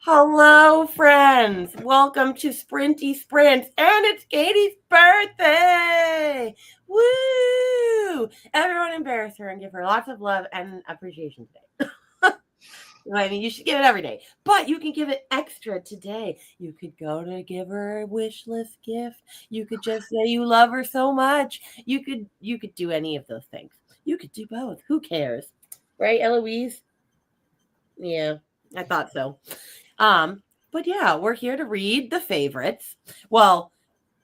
Hello, friends. Welcome to Sprinty Sprints, and it's Katie's birthday. Woo! Everyone embarrass her and give her lots of love and appreciation today. I mean, you should give it every day, but you can give it extra today. You could go to give her a wish list gift. You could just say you love her so much. You could do any of those things. You could do both. Who cares? Right, Eloise? Yeah, I thought so. But yeah, we're here to read the favorites. Well,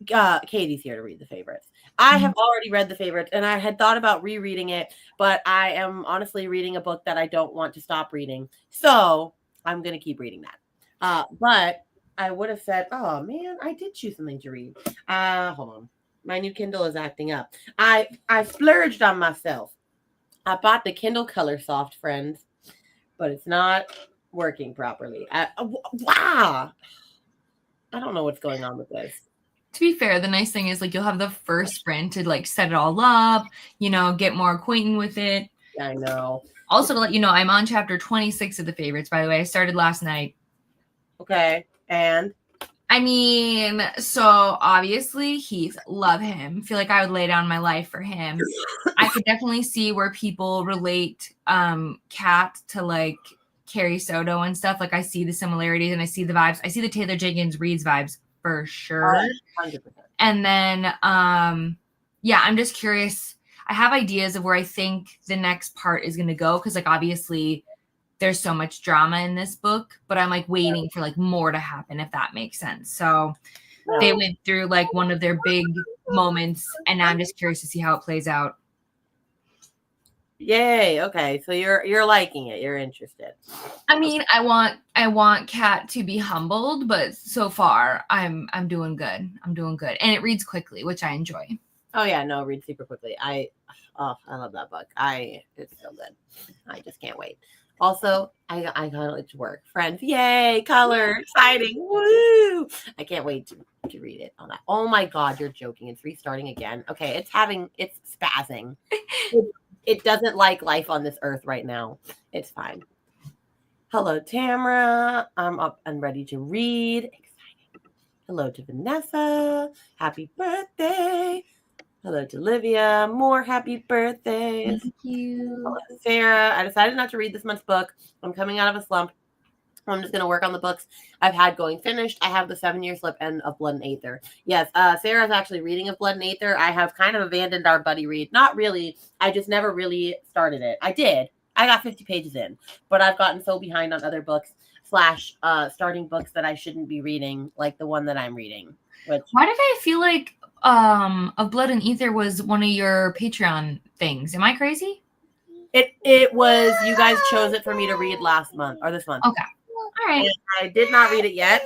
Katie's here to read the favorites. I have already read the favorites, and I had thought about rereading it, but I am honestly reading a book that I don't want to stop reading, so I'm gonna keep reading that. But I would have said, oh man, I did choose something to read. Hold on, my new Kindle is acting up. I splurged on myself. I bought the Kindle Color Soft, friends, but it's not working properly. Wow. I don't know what's going on with this. To be fair, the nice thing is like you'll have the first sprint to like set it all up, get more acquainted with it. I know. Also, to let you know, I'm on chapter 26 of the favorites, by the way. I started last night. Okay. And I mean, so obviously Heath, love him. Feel like I would lay down my life for him. I could definitely see where people relate Kat to like Carrie Soto and stuff. Like I see the similarities and I see the vibes. I see the Taylor Jenkins Reid's vibes for sure. 100%. And then yeah, I'm just curious. I have ideas of where I think the next part is gonna go, because like obviously there's so much drama in this book, but I'm like waiting for like more to happen, if that makes sense. So they went through like one of their big moments, and now I'm just curious to see how it plays out. Yay. Okay. So you're liking it. You're interested. I mean, I want Kat to be humbled, but so far I'm doing good. I'm doing good. And it reads quickly, which I enjoy. Oh yeah, no, it reads super quickly. I love that book. It's so good. I just can't wait. Also, I got it to work. Friends, yay, color, exciting, woo! I can't wait to read it on that. Oh my god, you're joking. It's restarting again. Okay, it's spazzing. It doesn't like life on this earth right now. It's fine. Hello, Tamara. I'm up and ready to read. Exciting. Hello to Vanessa. Happy birthday. Hello to Olivia. More happy birthdays. Thank you. Hello, Sarah. I decided not to read this month's book. I'm coming out of a slump. I'm just going to work on the books I've had going finished. I have the 7-year slip and of Blood and Aether. Yes, Sarah's actually reading of Blood and Aether. I have kind of abandoned our buddy read. Not really. I just never really started it. I did. I got 50 pages in, but I've gotten so behind on other books / starting books that I shouldn't be reading, like the one that I'm reading. Why did I feel like of Blood and Aether was one of your Patreon things? Am I crazy? It was. You guys chose it for me to read last month or this month. Okay. All right. And I did not read it yet.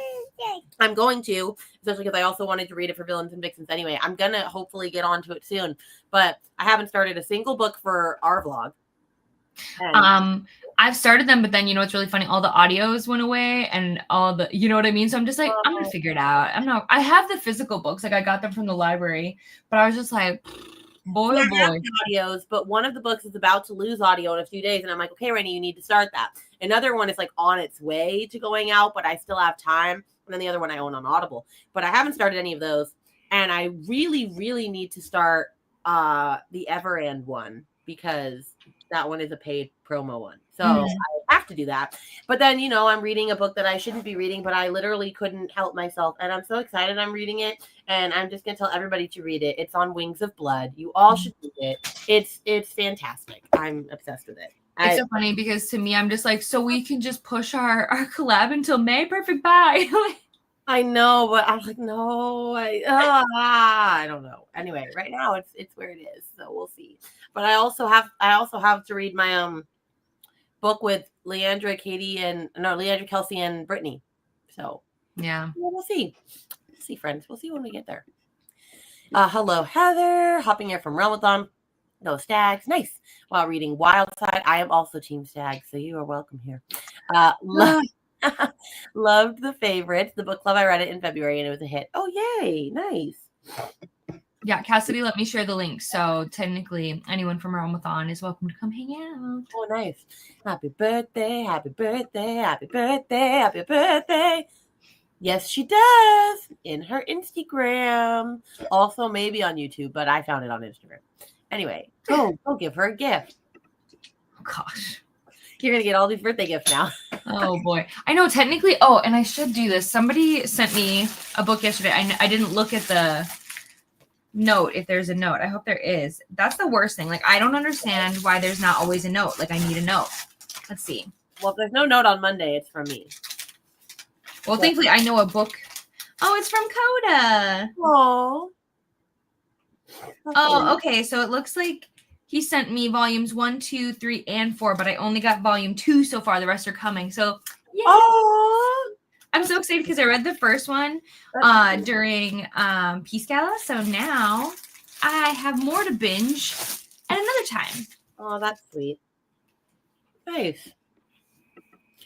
I'm going to, especially because I also wanted to read it for Villains and Vixens anyway. I'm going to hopefully get onto it soon, but I haven't started a single book for our vlog. I've started them, but then it's really funny. All the audios went away and all the, you know what I mean? So I'm just like, I'm going to figure it out. I have the physical books. Like I got them from the library, but I was just like, boy, oh boy. Audios, but one of the books is about to lose audio in a few days. And I'm like, okay, Rainy, you need to start that. Another one is like on its way to going out, but I still have time. And then the other one I own on Audible, but I haven't started any of those. And I really, really need to start the Everand one, because that one is a paid promo one. So I have to do that. But then, I'm reading a book that I shouldn't be reading, but I literally couldn't help myself. And I'm so excited I'm reading it. And I'm just going to tell everybody to read it. It's on Wings of Blood. You all should read it. It's fantastic. I'm obsessed with it. It's so funny because to me, I'm just like, so we can just push our collab until May. Perfect. Bye. I know, but I'm like, no, I don't know. Anyway, right now it's where it is. So we'll see. But I also have to read my book with Leandra Kelsey and Brittany. So yeah, we'll see. We'll see, friends. We'll see when we get there. Hello, Heather. Hopping here from Ramathon. No Stags. Nice. While reading Wildside. I am also Team Stags, so you are welcome here. Loved the favorites. The book club, I read it in February and it was a hit. Oh, yay. Nice. Yeah, Cassidy let me share the link. So technically, anyone from Ramathon is welcome to come hang out. Oh, nice. Happy birthday, happy birthday, happy birthday, happy birthday. Yes, she does. In her Instagram. Also, maybe on YouTube, but I found it on Instagram. Anyway, go give her a gift. Oh, gosh. You're going to get all these birthday gifts now. Oh, boy. I know, technically. Oh, and I should do this. Somebody sent me a book yesterday. I didn't look at the note if there's a note. I hope there is. That's the worst thing. Like, I don't understand why there's not always a note. Like, I need a note. Let's see. Well, if there's no note on Monday, it's from me. Well, thankfully, I know a book. Oh, it's from Coda. Oh. Oh, okay. So it looks like he sent me volumes 1, 2, 3, and 4, but I only got volume 2 so far. The rest are coming. So, yeah. Oh. I'm so excited because I read the first one during Peace Gala. So now I have more to binge at another time. Oh, that's sweet. Nice.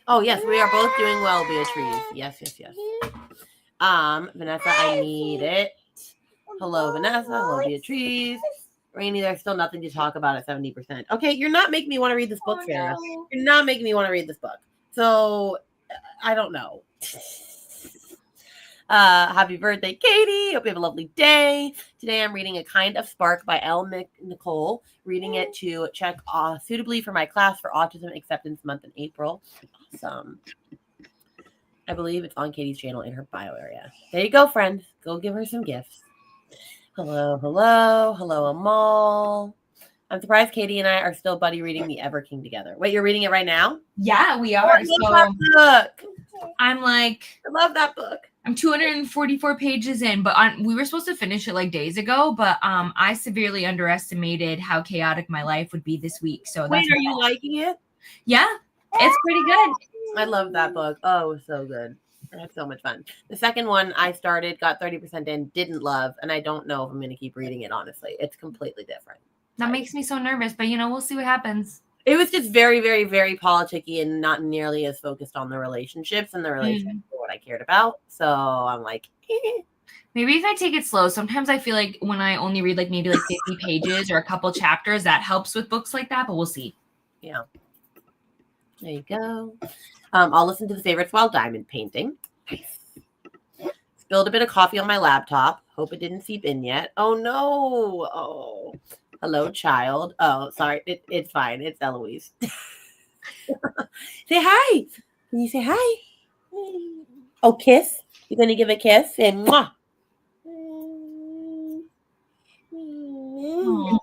Oh, yes, we are both doing well, Beatrice. Yes. Vanessa, I need it. Hello, Vanessa. Hello, Beatrice. Rainy, there's still nothing to talk about at 70%. Okay, you're not making me want to read this book, Sarah. No. You're not making me want to read this book. So, I don't know. Happy birthday, Katie. Hope you have a lovely day. Today I'm reading A Kind of Spark by Elle Nicole. Reading it to check suitably for my class for Autism Acceptance Month in April. Awesome. I believe it's on Katie's channel in her bio area. There you go, friends. Go give her some gifts. Hello, Amal. I'm surprised Katie and I are still buddy reading The Ever King together. Wait, you're reading it right now? Yeah, we are. I love that book. I'm like, I love that book. I'm 244 pages in, but we were supposed to finish it like days ago, but I severely underestimated how chaotic my life would be this week. So Wait, are you liking it? Yeah, it's pretty good. I love that book. Oh, so good. I had so much fun. The second one I started, got 30% in, didn't love, and I don't know if I'm going to keep reading it, honestly. It's completely different. That makes me so nervous, but we'll see what happens. It was just very, very, very politicky and not nearly as focused on the relationships, and the relationships were what I cared about. So I'm like, Maybe if I take it slow. Sometimes I feel like when I only read maybe 50 pages or a couple chapters, that helps with books like that, but we'll see. Yeah. There you go. I'll listen to the favorites while diamond painting. Nice. Spilled a bit of coffee on my laptop. Hope it didn't seep in yet. Oh, no. Oh. Hello, child. Oh, sorry. It's fine. It's Eloise. Say hi. Can you say hi? Oh, kiss. You're going to give a kiss? Say mwah.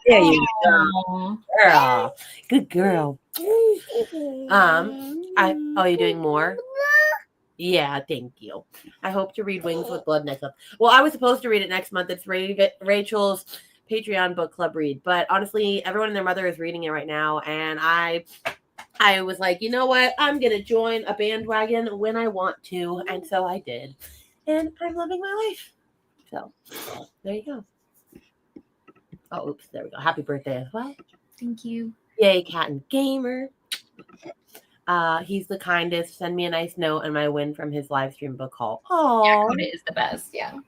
There you go. Girl. Good girl. Are you doing more? Yeah, thank you. I hope to read Wings with Blood next month. Well, I was supposed to read it next month. It's Rachel's Patreon book club read, but honestly, everyone and their mother is reading it right now, and I was like, you know what? I'm gonna join a bandwagon when I want to, and so I did, and I'm loving my life. So there you go. Oh, oops, there we go. Happy birthday as well. Thank you. Yay, Cat and Gamer. He's the kindest. Send me a nice note and my win from his live stream book haul. Oh, Coda is the best. Yeah.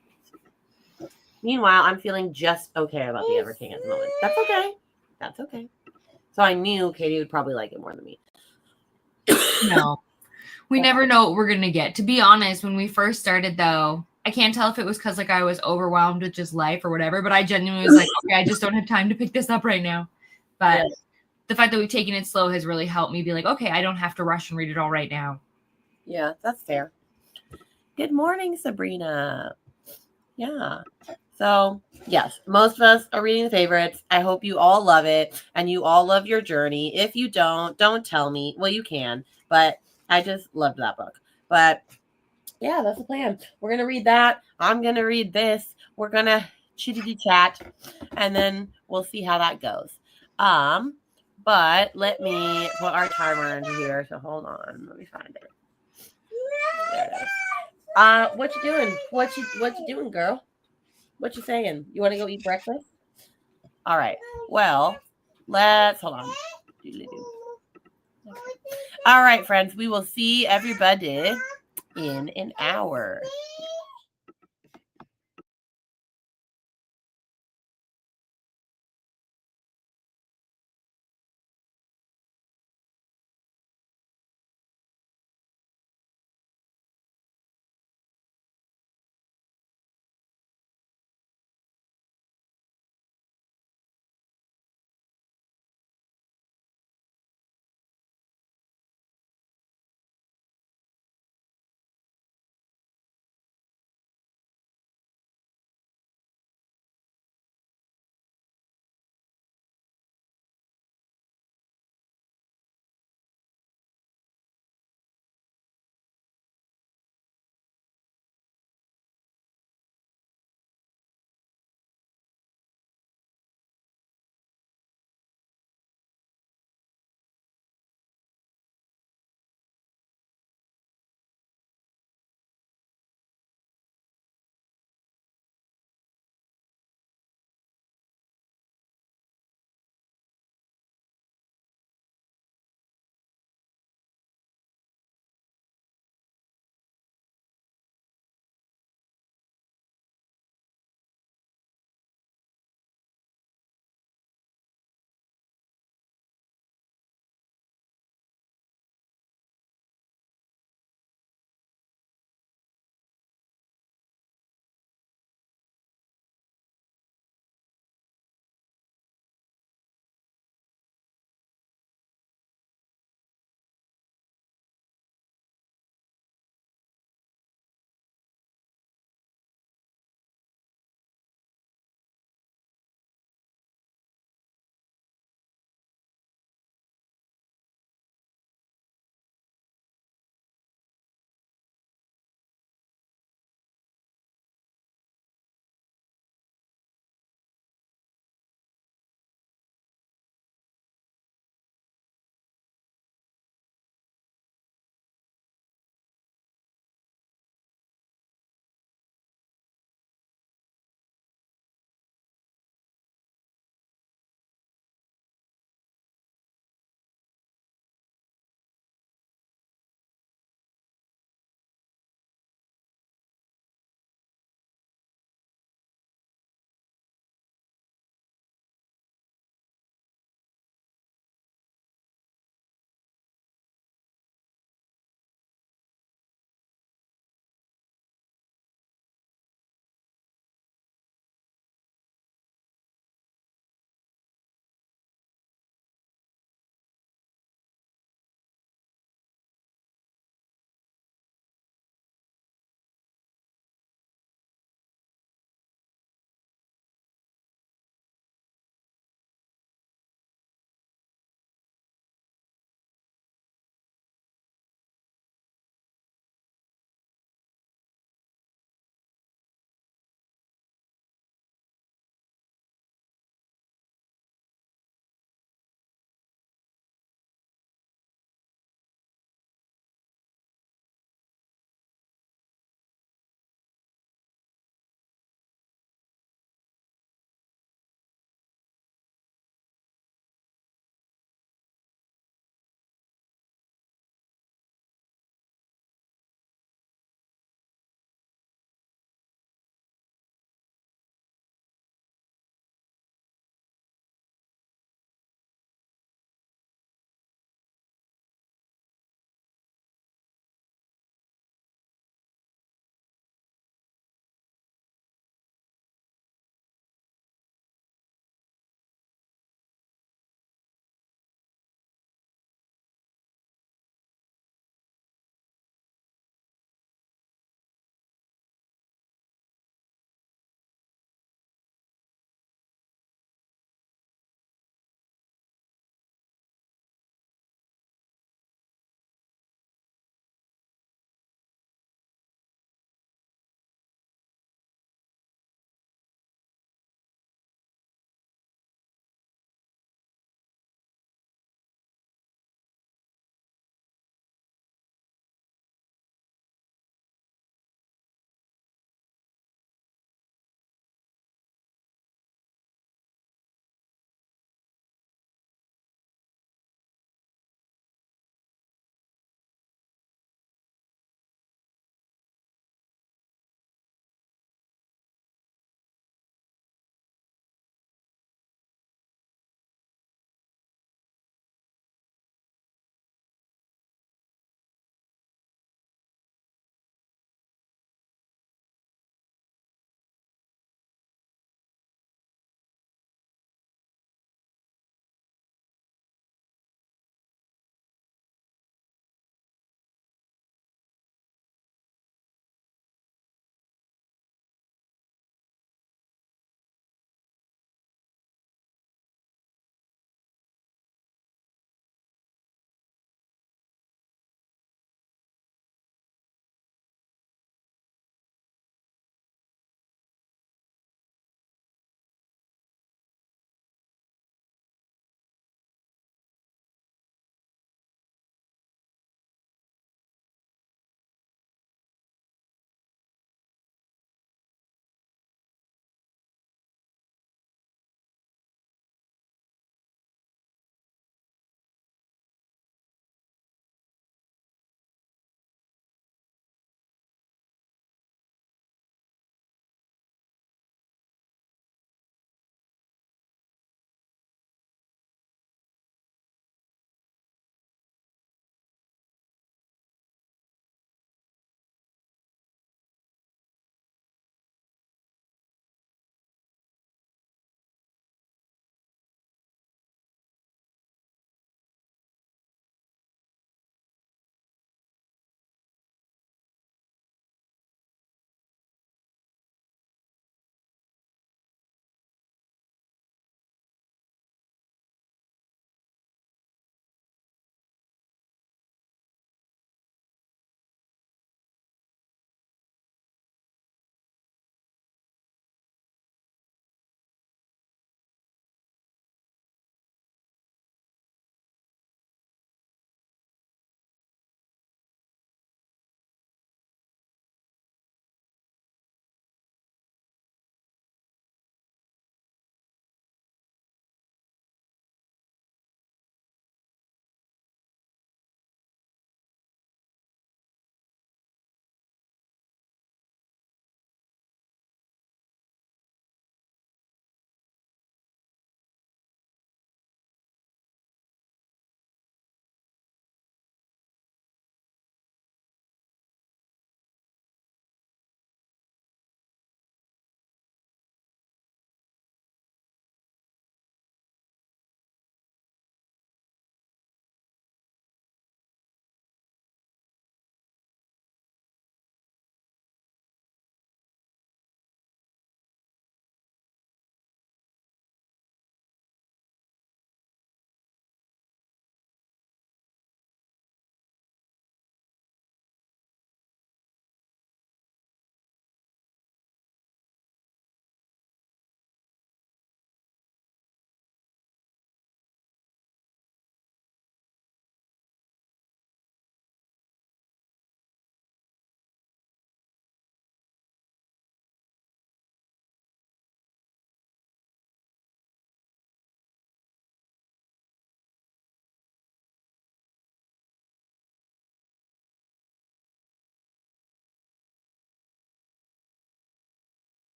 Meanwhile, I'm feeling just okay about The Ever King at the moment. That's okay. That's okay. So I knew Katie would probably like it more than me. No, we never know what we're gonna get. To be honest, when we first started, though, I can't tell if it was because I was overwhelmed with just life or whatever, but I genuinely was like, okay, I just don't have time to pick this up right now. But the fact that we've taken it slow has really helped me be like, okay, I don't have to rush and read it all right now. Yeah, that's fair. Good morning, Sabrina. Yeah. So, yes, most of us are reading the favorites. I hope you all love it and you all love your journey. If you don't tell me. Well, you can, but I just loved that book. But yeah, that's the plan. We're going to read that. I'm going to read this. We're going to chitty chat and then we'll see how that goes. But let me put our timer into here. So hold on. Let me find it. There it is. What you doing? What you doing, girl? What you saying? You want to go eat breakfast? All right. Well, let's hold on. All right, friends. We will see everybody in an hour.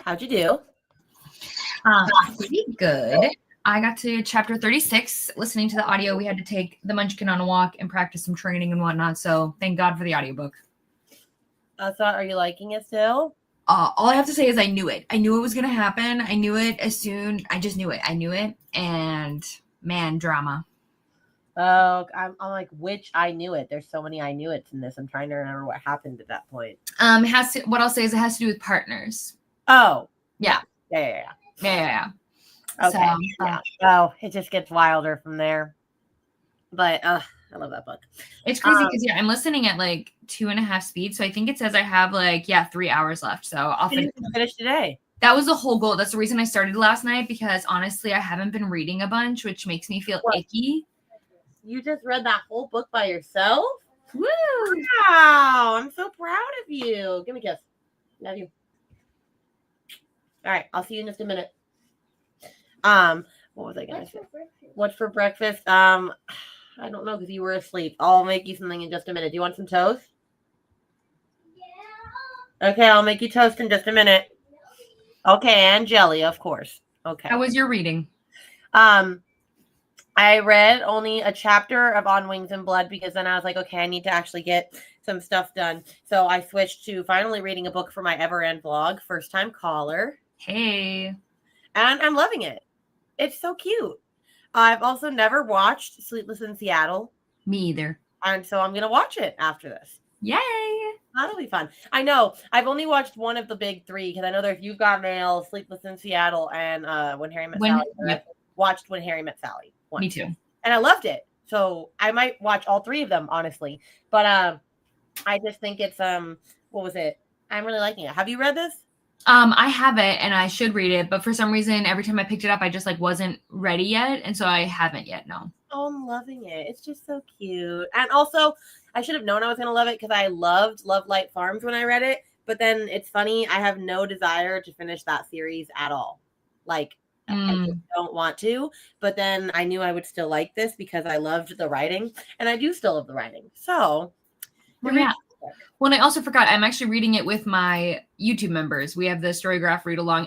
How'd you do? Pretty good. I got to chapter 36. Listening to the audio, we had to take the Munchkin on a walk and practice some training and whatnot. So thank God for the audiobook. So are you liking it still? All I have to say is I knew it. I knew it was going to happen. I knew it as soon. I just knew it. I knew it. And man, drama. Oh, I'm like, which I knew it. There's so many I knew it's in this. I'm trying to remember what happened at that point. What I'll say is it has to do with partners. Oh, yeah. Yeah. Okay. So, yeah. Oh, it just gets wilder from there. But I love that book. It's crazy because I'm listening at like 2.5 speed. So I think it says I have 3 hours left. So I'll finish today. That was the whole goal. That's the reason I started last night, because honestly, I haven't been reading a bunch, which makes me feel icky. You just read that whole book by yourself? Woo! Wow, I'm so proud of you. Give me a kiss. Love you. All right, I'll see you in just a minute. What was I gonna say? What's for breakfast? I don't know because you were asleep. I'll make you something in just a minute. Do you want some toast? Yeah. Okay, I'll make you toast in just a minute. Okay, and jelly, of course. Okay. How was your reading? I read only a chapter of On Wings and Blood because then I was like, okay, I need to actually get some stuff done. So I switched to finally reading a book for my Everend vlog, First Time Caller. Hey. And I'm loving it. It's so cute. I've also never watched Sleepless in Seattle. Me either. And so I'm going to watch it after this. Yay. That'll be fun. I know. I've only watched one of the big three because I know there's You've Got Mail, Sleepless in Seattle, and When Harry Met Sally. Yep. Watched When Harry Met Sally. Me too. And I loved it. So I might watch all three of them, honestly. But I just think it's what was it? I'm really liking it. Have you read this? I have it and I should read it, but for some reason every time I picked it up I just wasn't ready yet, and so I haven't yet. No. Oh, I'm loving it. It's just so cute. And also, I should have known I was gonna love it because I loved Love Light Farms when I read it. But then it's funny, I have no desire to finish that series at all. I just don't want to, but then I knew I would still like this because I loved the writing, and I do still love the writing. So, yeah. Well, and I also forgot, I'm actually reading it with my YouTube members. We have the Storygraph read along,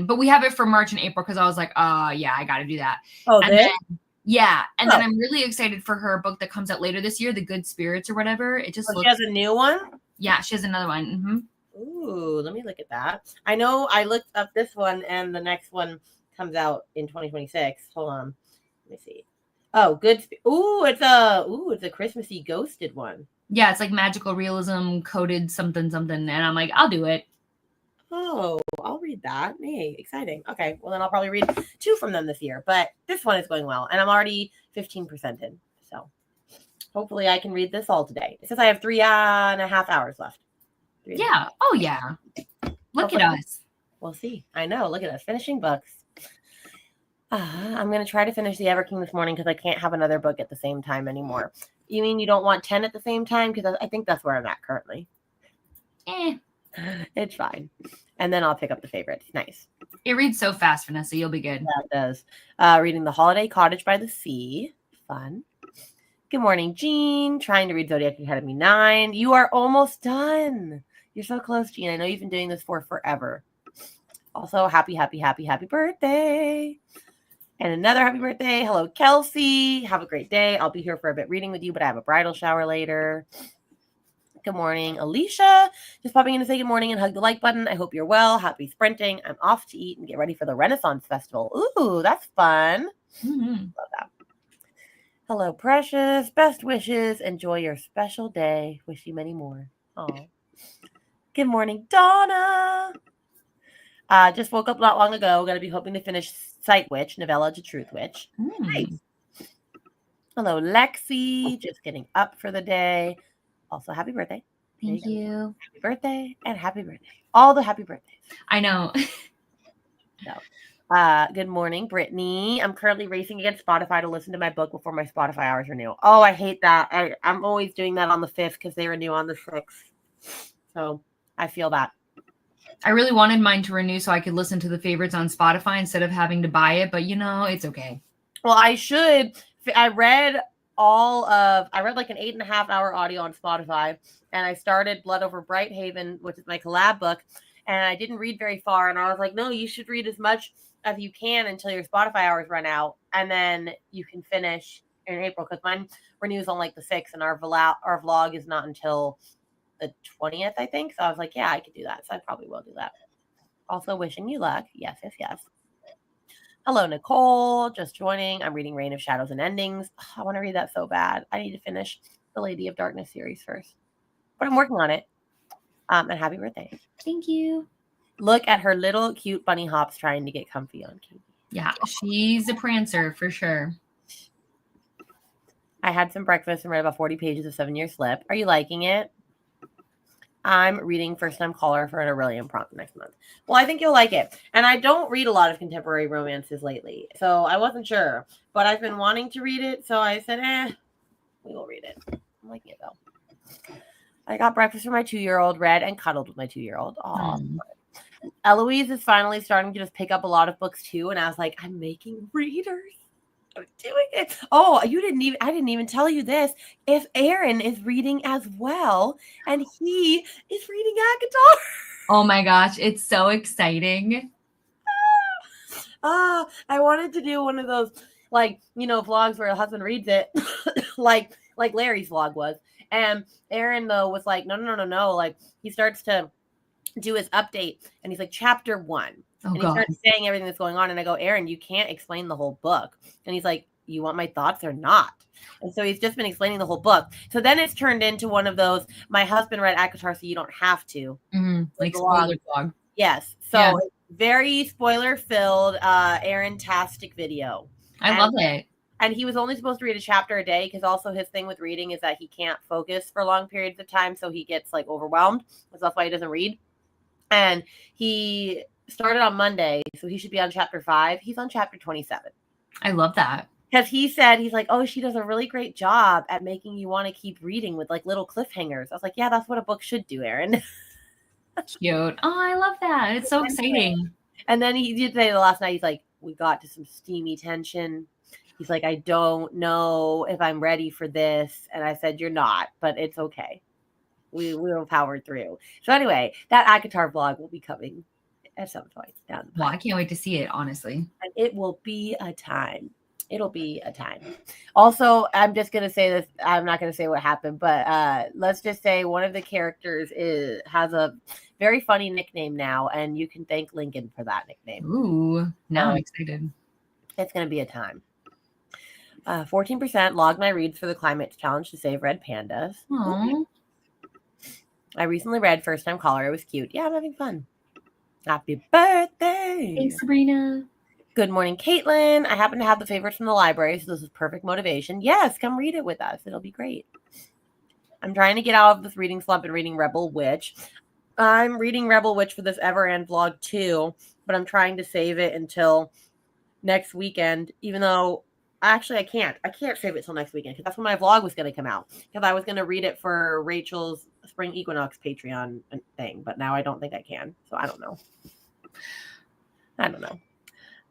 but we have it for March and April because I was like, yeah, I got to do that. Oh, then I'm really excited for her book that comes out later this year, The Good Spirits or whatever. It just looks. She has a new one? Yeah, she has another one. Mm-hmm. Ooh, let me look at that. I know I looked up this one, and the next one comes out in 2026. Hold on. Let me see. Oh, good. It's a Christmassy ghosted one. Yeah, it's like magical realism coded something. And I'm like, I'll do it. Oh, I'll read that. Hey, exciting. Okay. Well, then I'll probably read 2 from them this year, but this one is going well. And I'm already 15% in. So hopefully I can read this all today. It says I have 3.5 hours left. Yeah. Oh, yeah. Look at us. We'll see. I know. Look at us finishing books. I'm going to try to finish The Ever King this morning because I can't have another book at the same time anymore. You mean you don't want 10 at the same time? Because I think that's where I'm at currently. It's fine. And then I'll pick up the favorites. Nice. It reads so fast, Vanessa. You'll be good. Yeah, it does. Reading The Holiday Cottage by the Sea. Fun. Good morning, Jean. Trying to read Zodiac Academy 9. You are almost done. You're so close, Jean. I know you've been doing this for forever. Also, happy birthday. And another happy birthday. Hello, Kelsey. Have a great day. I'll be here for a bit reading with you, but I have a bridal shower later. Good morning, Alicia. Just popping in to say good morning and hug the like button. I hope you're well. Happy sprinting. I'm off to eat and get ready for the Renaissance Festival. Ooh, that's fun. Mm-hmm. Love that. Hello, Precious. Best wishes. Enjoy your special day. Wish you many more. Oh. Good morning, Donna. Just woke up not long ago. Going to be hoping to finish Sight Witch, Novella to Truth Witch. Nice. Hello, Lexi. Just getting up for the day. Also, happy birthday. Thank you. Happy birthday and happy birthday. All the happy birthdays. I know. Good morning, Brittany. I'm currently racing against Spotify to listen to my book before my Spotify hours renew. Oh, I hate that. I'm always doing that on the 5th because they renew on the 6th. So I feel that. I really wanted mine to renew so I could listen to the favorites on Spotify instead of having to buy it, but it's okay. Well, I should. I read like an 8.5 hour audio on Spotify, and I started Blood Over Brighthaven, which is my collab book, and I didn't read very far. And I was like, no, you should read as much as you can until your Spotify hours run out, and then you can finish in April, because mine renews on like the 6th, and our vlog is not until the 20th, I think. So I was like, yeah, I could do that. So I probably will do that. Also, wishing you luck. Yes, yes, yes. Hello, Nicole. Just joining. I'm reading Reign of Shadows and Endings. Oh, I want to read that so bad. I need to finish the Lady of Darkness series first, but I'm working on it. And happy birthday. Thank you. Look at her little cute bunny hops trying to get comfy on Katie. Yeah, she's a prancer for sure. I had some breakfast and read about 40 pages of 7 Year Slip. Are you liking it? I'm reading First Time Caller for an Aurelian prompt next month. Well, I think you'll like it. And I don't read a lot of contemporary romances lately, so I wasn't sure. But I've been wanting to read it, so I said, we will read it. I'm liking it, though. I got breakfast for my 2-year-old, read and cuddled with my 2-year-old. Aww. Eloise is finally starting to just pick up a lot of books, too, and I was like, I'm making readers. I'm doing it. Oh, I didn't even tell you this. If Aaron is reading as well, and he is reading ACOTAR. Oh my gosh, it's so exciting. I wanted to do one of those, like, vlogs where a husband reads it, like Larry's vlog was. And Aaron, though, was like, no. Like, he starts to do his update, and he's like, chapter 1. And he starts saying everything that's going on. And I go, Aaron, you can't explain the whole book. And he's like, you want my thoughts or not? And so he's just been explaining the whole book. So then it's turned into one of those, my husband read ACOTAR, so you don't have to. Mm-hmm. Like spoiler vlog. Yes. So very spoiler filled, Aaron-tastic video. I love it. And he was only supposed to read a chapter a day, because also his thing with reading is that he can't focus for long periods of time. So he gets like overwhelmed. So that's why he doesn't read. And he started on Monday, so he should be on chapter 5. He's on chapter 27. I love that. Because he said, he's like, oh, she does a really great job at making you want to keep reading with like little cliffhangers. I was like, yeah, that's what a book should do, Aaron. Cute. Oh, I love that. It's so exciting. And then he did say the last night, he's like, we got to some steamy tension. He's like, I don't know if I'm ready for this. And I said, you're not, but it's okay. We will power through. So anyway, that ACOTAR vlog will be coming at some point down the Well, I can't wait to see it, honestly. And it will be a time. It'll be a time. Also, I'm just going to say this. I'm not going to say what happened, but let's just say one of the characters has a very funny nickname now, and you can thank Lincoln for that nickname. Ooh, now I'm excited. It's going to be a time. 14% logged my reads for the climate challenge to save red pandas. Aww. I recently read First Time Caller. It was cute. Yeah, I'm having fun. Happy birthday. Thanks, Sabrina. Good morning, Caitlin. I happen to have the favorites from the library, so this is perfect motivation. Yes, come read it with us. It'll be great. I'm trying to get out of this reading slump and reading Rebel Witch. I'm reading Rebel Witch for this Everand vlog too, but I'm trying to save it until next weekend, even though actually I can't save it till next weekend, because that's when my vlog was going to come out, because I was going to read it for Rachel's Spring Equinox Patreon thing, but now I don't think I can, so I don't know.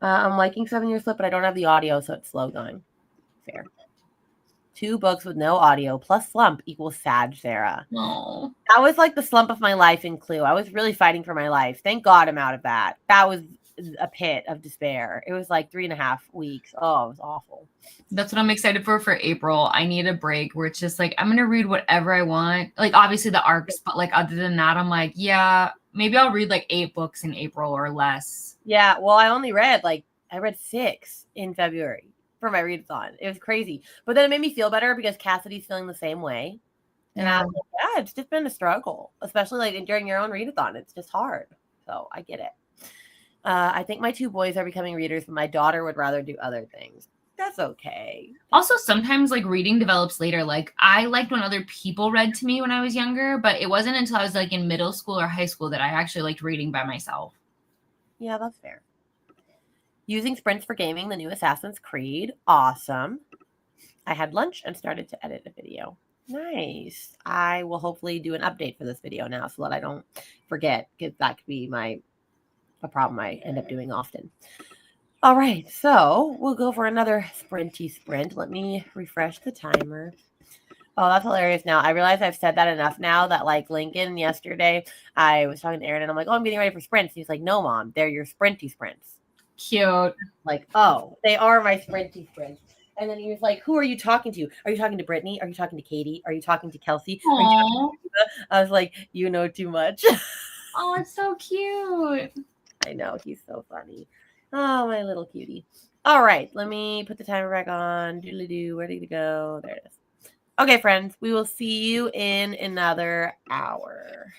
I'm liking 7 Year Slip, but I don't have the audio, so it's slow going. Fair. 2 books with no audio plus slump equals sad, Sarah. Aww. That was like the slump of my life in Clue. I was really fighting for my life. Thank God I'm out of that. That was a pit of despair. It was like 3.5 weeks. Oh, it was awful. That's what I'm excited for April. I need a break where it's just like, I'm going to read whatever I want. Like, obviously the arcs, but like, other than that, I'm like, yeah, maybe I'll read like 8 books in April or less. Yeah. Well, I read 6 in February for my readathon. It was crazy. But then it made me feel better because Cassidy's feeling the same way. And I was like, yeah, it's just been a struggle, especially like during your own readathon. It's just hard. So I get it. I think my 2 boys are becoming readers, but my daughter would rather do other things. That's okay. Also, sometimes like reading develops later. Like I liked when other people read to me when I was younger, but it wasn't until I was like in middle school or high school that I actually liked reading by myself. Yeah, that's fair. Using sprints for gaming, the new Assassin's Creed. Awesome. I had lunch and started to edit a video. Nice. I will hopefully do an update for this video now so that I don't forget, because that could be a problem I end up doing often. All right, so we'll go for another sprinty sprint. Let me refresh the timer. Oh, that's hilarious. Now I realize I've said that enough now that like Lincoln yesterday, I was talking to Aaron and I'm like, oh, I'm getting ready for sprints. He's like, no, mom, they're your sprinty sprints. Cute. Like, oh, they are my sprinty sprints. And then he was like, who are you talking to? Are you talking to Brittany? Are you talking to Katie? Are you talking to Kelsey? Aww. I was like, you know too much. Oh, it's so cute. I know, he's so funny. Oh, my little cutie. All right, let me put the timer back on. Doodly-doo, where did it go? There it is. Okay, friends, we will see you in another hour.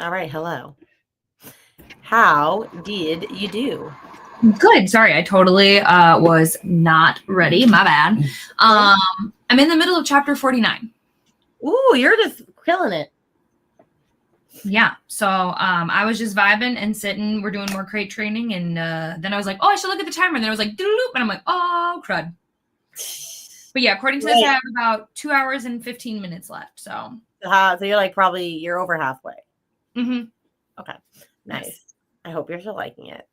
All right, hello. How did you do? Good. Sorry, I totally was not ready. My bad. I'm in the middle of chapter 49. Ooh, you're just killing it. Yeah. So I was just vibing and sitting. We're doing more crate training, and then I was like, oh, I should look at the timer. And then I was like, doop, and I'm like, oh, crud. But yeah, according to this, I have about 2 hours and 15 minutes left. So you're like you're over halfway. Mm-hmm. Okay, nice. I hope you're still liking it.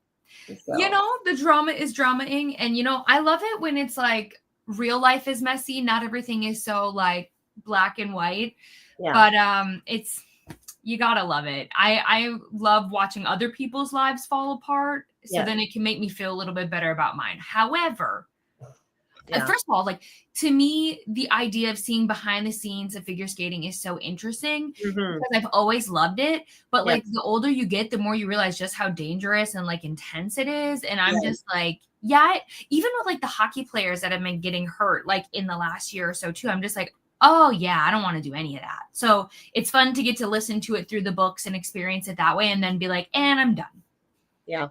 So. You know, the drama is dramaing, and you know, I love it when it's like real life is messy. Not everything is so like black and white. Yeah. But it's you gotta love it. I love watching other people's lives fall apart, so then it can make me feel a little bit better about mine. However, first of all, like to me, the idea of seeing behind the scenes of figure skating is so interesting because I've always loved it. But like the older you get, the more you realize just how dangerous and like intense it is. And I'm just like, even with like the hockey players that have been getting hurt like in the last year or so too, I'm just like, oh yeah, I don't want to do any of that. So it's fun to get to listen to it through the books and experience it that way and then be like, and I'm done. Yeah,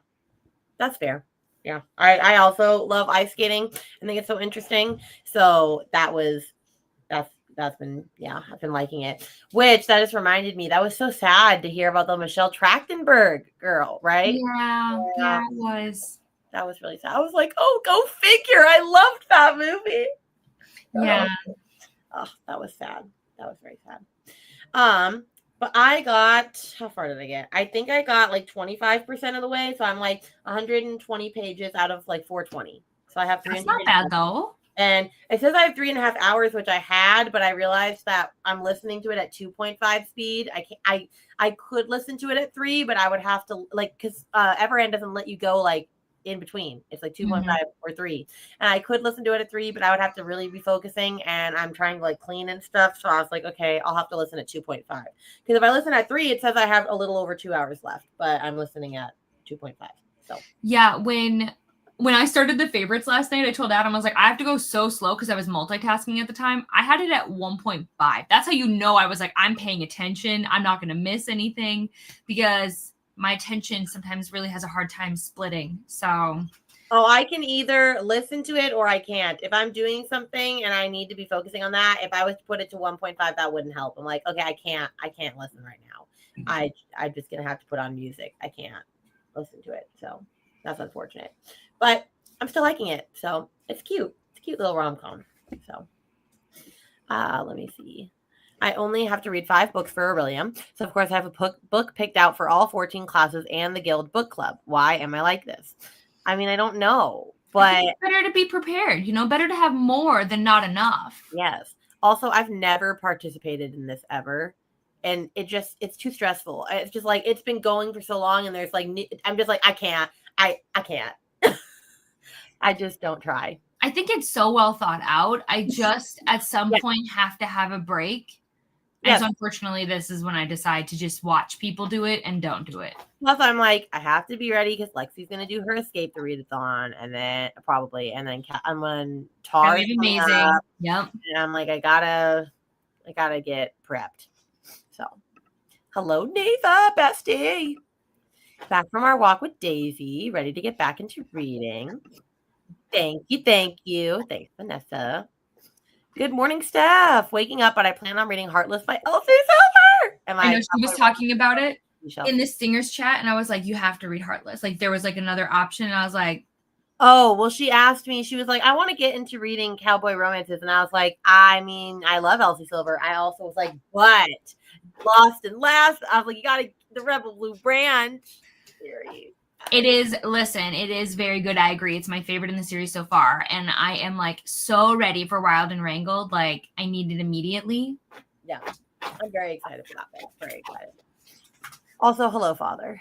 that's fair. Yeah. I also love ice skating. I think it's so interesting. So that's been, I've been liking it. Which that just reminded me, that was so sad to hear about the Michelle Trachtenberg girl, right? Yeah, it was. That was really sad. I was like, oh, go figure. I loved that movie. Yeah. Oh, that was sad. That was very sad. But I got, how far did I get? I think I got like 25% of the way. So I'm like 120 pages out of like 420. So I have 300. That's not bad though. And it says I have 3.5 hours, which I had, but I realized that I'm listening to it at 2.5 speed. I could listen to it at 3, but I would have to because Everend doesn't let you go like in between. It's like 2.5 or 3. And I could listen to it at 3, but I would have to really be focusing, and I'm trying to like clean and stuff. So I was like, okay, I'll have to listen at 2.5. Because if I listen at 3, it says I have a little over 2 hours left, but I'm listening at 2.5. So yeah, when I started the favorites last night, I told Adam, I was like, I have to go so slow because I was multitasking at the time. I had it at 1.5. That's how you know I was like, I'm paying attention. I'm not going to miss anything because my attention sometimes really has a hard time splitting. So, I can either listen to it or I can't. If I'm doing something and I need to be focusing on that, if I was to put it to 1.5, that wouldn't help. I'm like, okay, I can't listen right now. I'm just gonna have to put on music. I can't listen to it. So that's unfortunate. But I'm still liking it. So it's cute. It's a cute little rom-com. So let me see. I only have to read 5 books for Aurelium. So, of course, I have a book picked out for all 14 classes and the Guild Book Club. Why am I like this? I mean, I don't know, but it's better to be prepared, better to have more than not enough. Yes. Also, I've never participated in this ever. And it's too stressful. It's just like, it's been going for so long and there's like, I'm just like, I can't. I just don't try. I think it's so well thought out. I just, at some point, have to have a break. And so unfortunately, this is when I decide to just watch people do it and don't do it. Plus, I'm like, I have to be ready because Lexi's going to do her Escape the Readathon, and then I'm when Tar's amazing. Yep. And I'm like, I gotta get prepped. So, hello, Neva, bestie. Back from our walk with Daisy, ready to get back into reading. Thank you. Thanks, Vanessa. Good morning, Steph. Waking up, but I plan on reading Heartless by Elsie Silver. I know she was talking about it in the Stingers chat, and I was like, you have to read Heartless. Like, there was like another option, and I was like, oh, well, she asked me, she was like, I want to get into reading cowboy romances. And I was like, I mean, I love Elsie Silver. I also was like, but Lost and Last. I was like, you got to, the Rebel Blue Branch. It is very good. I agree. It's my favorite in the series so far. And I am like so ready for Wild and Wrangled. Like I need it immediately. Yeah. I'm very excited for that thing. Very excited. Also, hello, Father.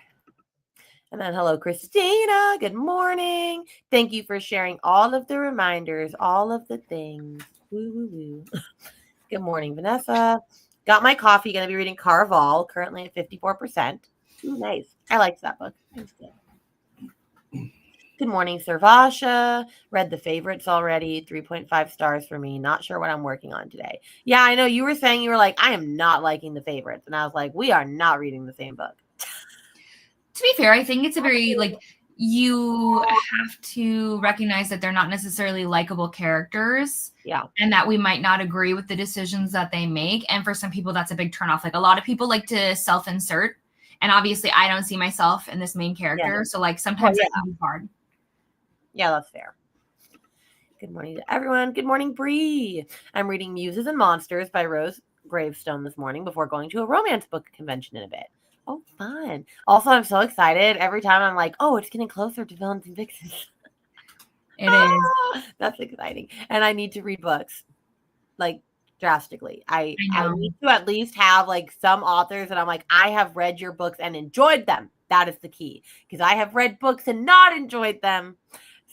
And then hello, Christina. Good morning. Thank you for sharing all of the reminders, all of the things. Woo, woo, woo. Good morning, Vanessa. Got my coffee. Going to be reading Caraval, currently at 54%. Ooh, nice. I liked that book. It was good. Good morning, Servasha. Read the favorites already. 3.5 stars for me. Not sure what I'm working on today. Yeah, I know you were saying you were like, I am not liking the favorites. And I was like, we are not reading the same book. To be fair, I think it's a very like you have to recognize that they're not necessarily likable characters. Yeah. And that we might not agree with the decisions that they make. And for some people, that's a big turnoff. Like a lot of people like to self-insert. And obviously I don't see myself in this main character. Yeah. So like sometimes it can be hard. Yeah, that's fair. Good morning to everyone. Good morning, Bree. I'm reading Muses and Monsters by Rose Gravestone this morning before going to a romance book convention in a bit. Oh, fun. Also, I'm so excited. Every time I'm like, oh, it's getting closer to Villains and Vixens. It is. That's exciting. And I need to read books, like, drastically. I need to at least have, like, some authors that I'm like, I have read your books and enjoyed them. That is the key. Because I have read books and not enjoyed them.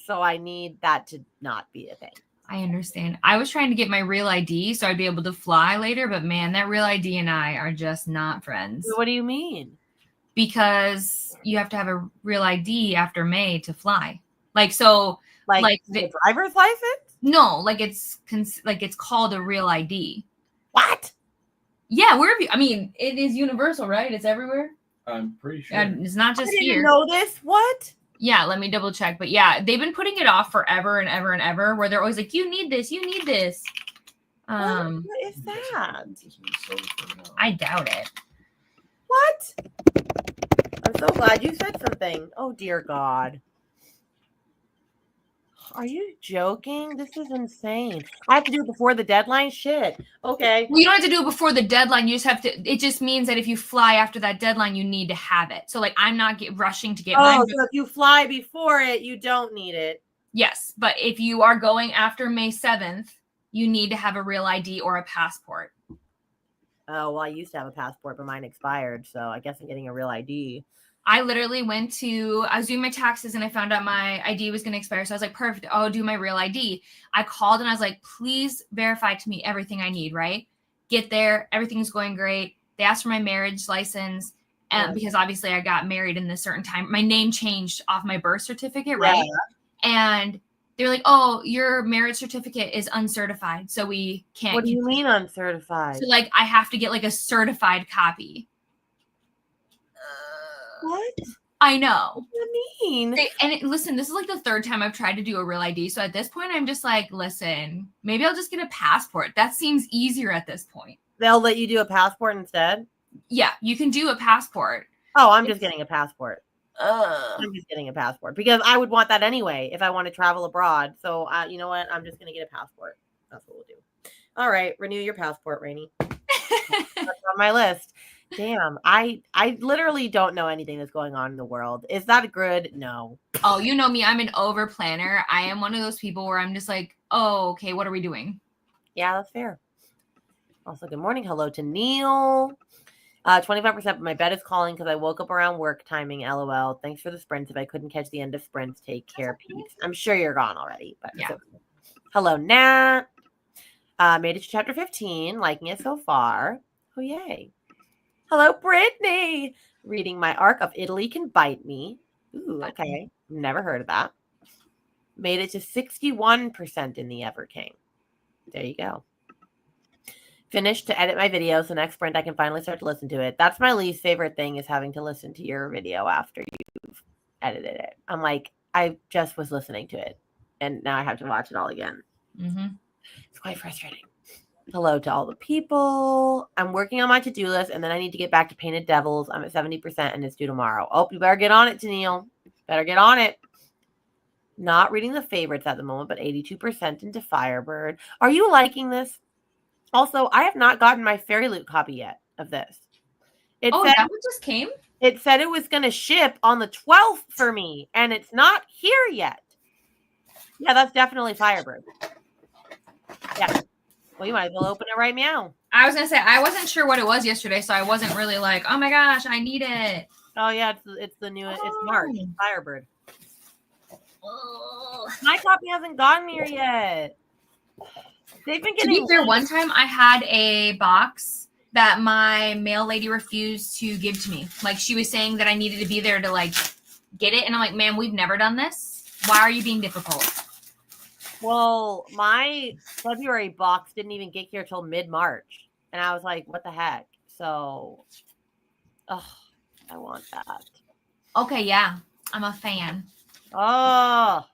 So I need that to not be a thing. I understand. I was trying to get my real ID so I'd be able to fly later, but man, that real ID and I are just not friends. What do you mean? Because you have to have a real ID after May to fly. Like, so like the driver's license? No, like it's called a real ID. What? Yeah, wherever I mean, it is universal, right? It's everywhere. I'm pretty sure. And it's not just I didn't here. know this. What? Yeah, let me double check. But yeah, they've been putting it off forever and ever and ever, where they're always like, you need this, you need this. What is that? I doubt it. What? I'm so glad you said something. Oh, dear God. Are you joking? This is insane. I have to do it before the deadline? Shit. Okay. Well, you don't have to do it before the deadline. You just have to. It just means that if you fly after that deadline, you need to have it. So, like, I'm not rushing to get mine. So if you fly before it, you don't need it. Yes, but if you are going after May 7th, you need to have a real ID or a passport. Oh, well, I used to have a passport, but mine expired. So I guess I'm getting a real ID. I literally I was doing my taxes and I found out my ID was going to expire. So I was like, perfect. I'll do my real ID. I called and I was like, please verify to me everything I need, right? Get there. Everything's going great. They asked for my marriage license. And because obviously I got married in this certain time, my name changed off my birth certificate, right? Yeah. And they were like, oh, your marriage certificate is uncertified. So we can't. What do you mean uncertified? So like, I have to get like a certified copy. What? I know. What do you mean? Listen, this is like the third time I've tried to do a real ID. So at this point, I'm just like, listen, maybe I'll just get a passport. That seems easier at this point. They'll let you do a passport instead? Yeah, you can do a passport. Oh, I'm just getting a passport. I'm just getting a passport because I would want that anyway if I want to travel abroad. So, you know what? I'm just going to get a passport. That's what we'll do. All right. Renew your passport, Rainey. That's on my list. Damn. I literally don't know anything that's going on in the world. Is that good? No. Oh, you know me. I'm an over planner. I am one of those people where I'm just like, oh, okay, what are we doing? Yeah, that's fair. Also, good morning. Hello to Neil. 25%, but my bed is calling because I woke up around work timing. LOL. Thanks for the sprints. If I couldn't catch the end of sprints, take care, Pete. I'm sure you're gone already. But yeah. Hello, Nat. Made it to chapter 15. Liking it so far. Oh, yay. Hello, Brittany. Reading my arc of Italy Can Bite Me. Ooh, okay. Never heard of that. Made it to 61% in the Ever King. There you go. Finished to edit my video, so next sprint I can finally start to listen to it. That's my least favorite thing is having to listen to your video after you've edited it. I'm like, I just was listening to it, and now I have to watch it all again. Mm-hmm. It's quite frustrating. Hello to all the people. I'm working on my to-do list, and then I need to get back to Painted Devils. I'm at 70%, and it's due tomorrow. Oh, you better get on it, Tennille. Better get on it. Not reading the favorites at the moment, but 82% into Firebird. Are you liking this? Also, I have not gotten my Fairy Loot copy yet of this. That one just came? It said it was going to ship on the 12th for me, and it's not here yet. Yeah, that's definitely Firebird. Yeah. Well, you might as well open it right meow. I was going to say, I wasn't sure what it was yesterday, so I wasn't really like, oh my gosh, I need it. Oh, yeah, it's the new, it's March, Firebird. My copy hasn't gotten here yet. They've been getting. To be fair, one time I had a box that my mail lady refused to give to me. Like she was saying that I needed to be there to like get it, and I'm like, "Ma'am, we've never done this." Why are you being difficult? Well, my February box didn't even get here till mid-March. And I was like, what the heck? So, I want that. Okay, yeah. I'm a fan. Oh,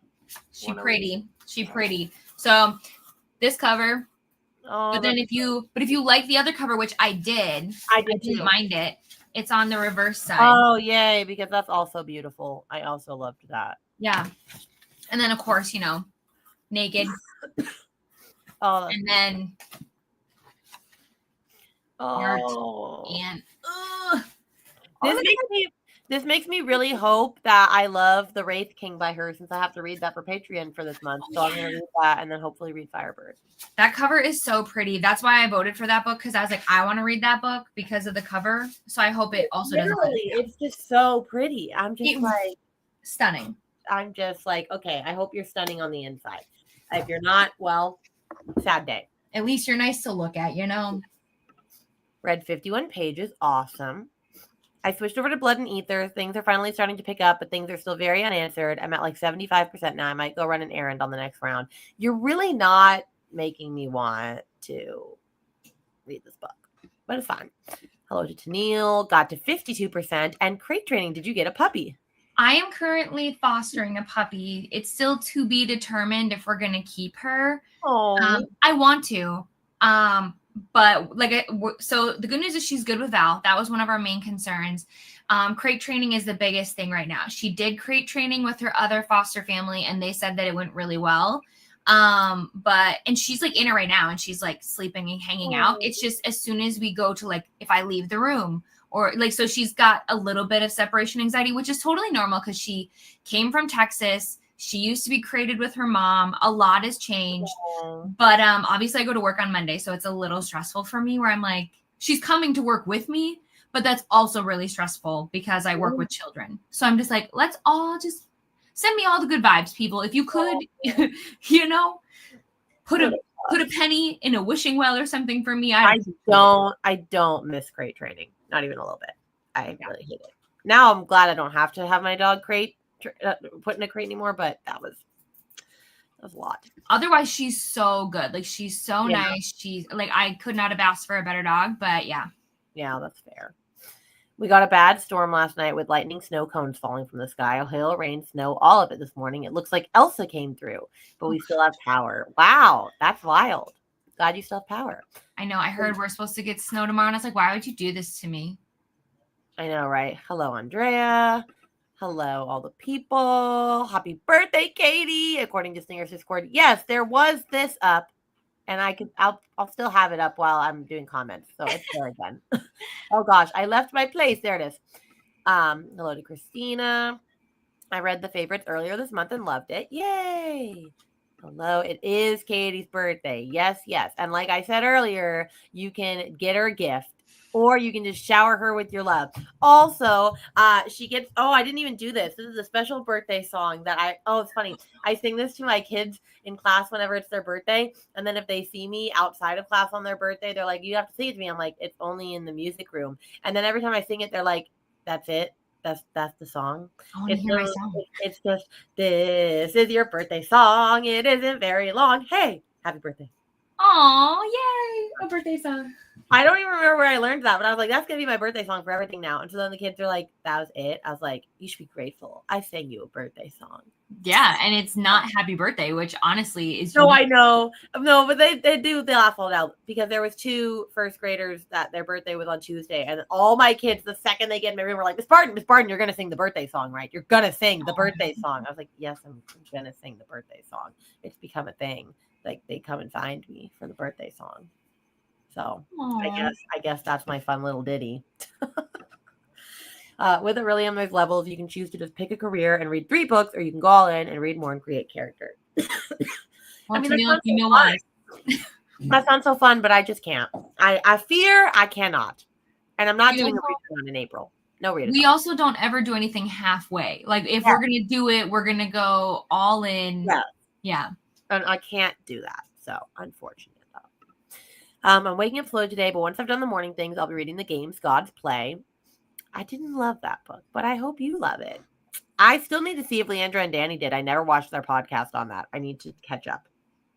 She pretty. So this cover, oh, but then if you like the other cover, which I didn't mind it. It's on the reverse side. Oh, yay, because that's also beautiful. I also loved that. Yeah. And then of course, naked. Oh, and then and this makes me really hope that I love The Wraith King by her, since I have to read that for Patreon for this month. So I'm going to read that and then hopefully read Firebird. That cover is so pretty. That's why I voted for that book, because I was like, I want to read that book because of the cover. So I hope it also does. It's just so pretty. I'm just like stunning. I'm just like, okay, I hope you're stunning on the inside. If you're not, well, sad day. At least you're nice to look at, Read 51 pages. Awesome. I switched over to Blood and Ether. Things are finally starting to pick up, but things are still very unanswered. I'm at like 75% now. I might go run an errand on the next round. You're really not making me want to read this book, but it's fine. Hello to Tennille. Got to 52%. And crate training. Did you get a puppy? I am currently fostering a puppy. It's still to be determined if we're going to keep her. Oh, I want to. But so the good news is she's good with Val. That was one of our main concerns. Crate training is the biggest thing right now. She did crate training with her other foster family, and they said that it went really well. And she's like in it right now, and she's like sleeping and hanging out. It's just as soon as we go to like, if I leave the room or like, so she's got a little bit of separation anxiety, which is totally normal because she came from Texas. She used to be crated with her mom. A lot has changed. But obviously I go to work on Monday, so it's a little stressful for me where I'm like, she's coming to work with me, but that's also really stressful because I work with children. So I'm just like, let's all just send me all the good vibes, people. If you could, put a penny in a wishing well or something for me. I don't miss crate training. Not even a little bit. I really hate it. Now I'm glad I don't have to have my dog put in a crate anymore, but that was a lot. Otherwise, she's so good. Like, she's so nice. She's like, I could not have asked for a better dog, but yeah. Yeah, that's fair. We got a bad storm last night with lightning, snow cones falling from the sky, hail, rain, snow, all of it this morning. It looks like Elsa came through, but we still have power. Wow, that's wild. Glad you still have power. I know. I heard we're supposed to get snow tomorrow, and I was like, why would you do this to me? I know, right? Hello, Andrea. Hello, all the people. Happy birthday, Katie. According to Singer's Discord, yes, there was this up, and I'll still have it up while I'm doing comments. So it's there again. Oh gosh, I left my place. There it is. Hello to Christina. I read The Favorites earlier this month and loved it. Yay! Hello, it is Katie's birthday. Yes, yes. And like I said earlier, you can get her a gift, or you can just shower her with your love. Also, she gets, I didn't even do this. This is a special birthday song that it's funny. I sing this to my kids in class whenever it's their birthday. And then if they see me outside of class on their birthday, they're like, you have to sing it to me. I'm like, it's only in the music room. And then every time I sing it, they're like, that's it. That's the song. It's just, this is your birthday song. It isn't very long. Hey, happy birthday. Oh, yay. A birthday song. I don't even remember where I learned that, but I was like, that's going to be my birthday song for everything now. And so then the kids are like, that was it. I was like, you should be grateful. I sang you a birthday song. Yeah, and it's not happy birthday, which honestly is... No, I know. No, but they laugh all out because there was 2 first graders that their birthday was on Tuesday. And all my kids, the second they get in my room, were like, Miss Barton, you're going to sing the birthday song, right? You're going to sing the birthday song. I was like, yes, I'm going to sing the birthday song. It's become a thing. Like, they come and find me for the birthday song. So I guess that's my fun little ditty. With Aurelium, levels. You can choose to just pick a career and read 3 books, or you can go all in and read more and create characters. Well, that sounds so fun, but I just can't. I fear I cannot. And I'm not doing a read in April. No read. We also don't ever do anything halfway. Like, if we're going to do it, we're going to go all in. Yeah. And I can't do that. So, unfortunate. I'm waking up slow today, but once I've done the morning things, I'll be reading the games God's Play. I didn't love that book, but I hope you love it. I still need to see if Leandra and Danny did. I never watched their podcast on that. I need to catch up.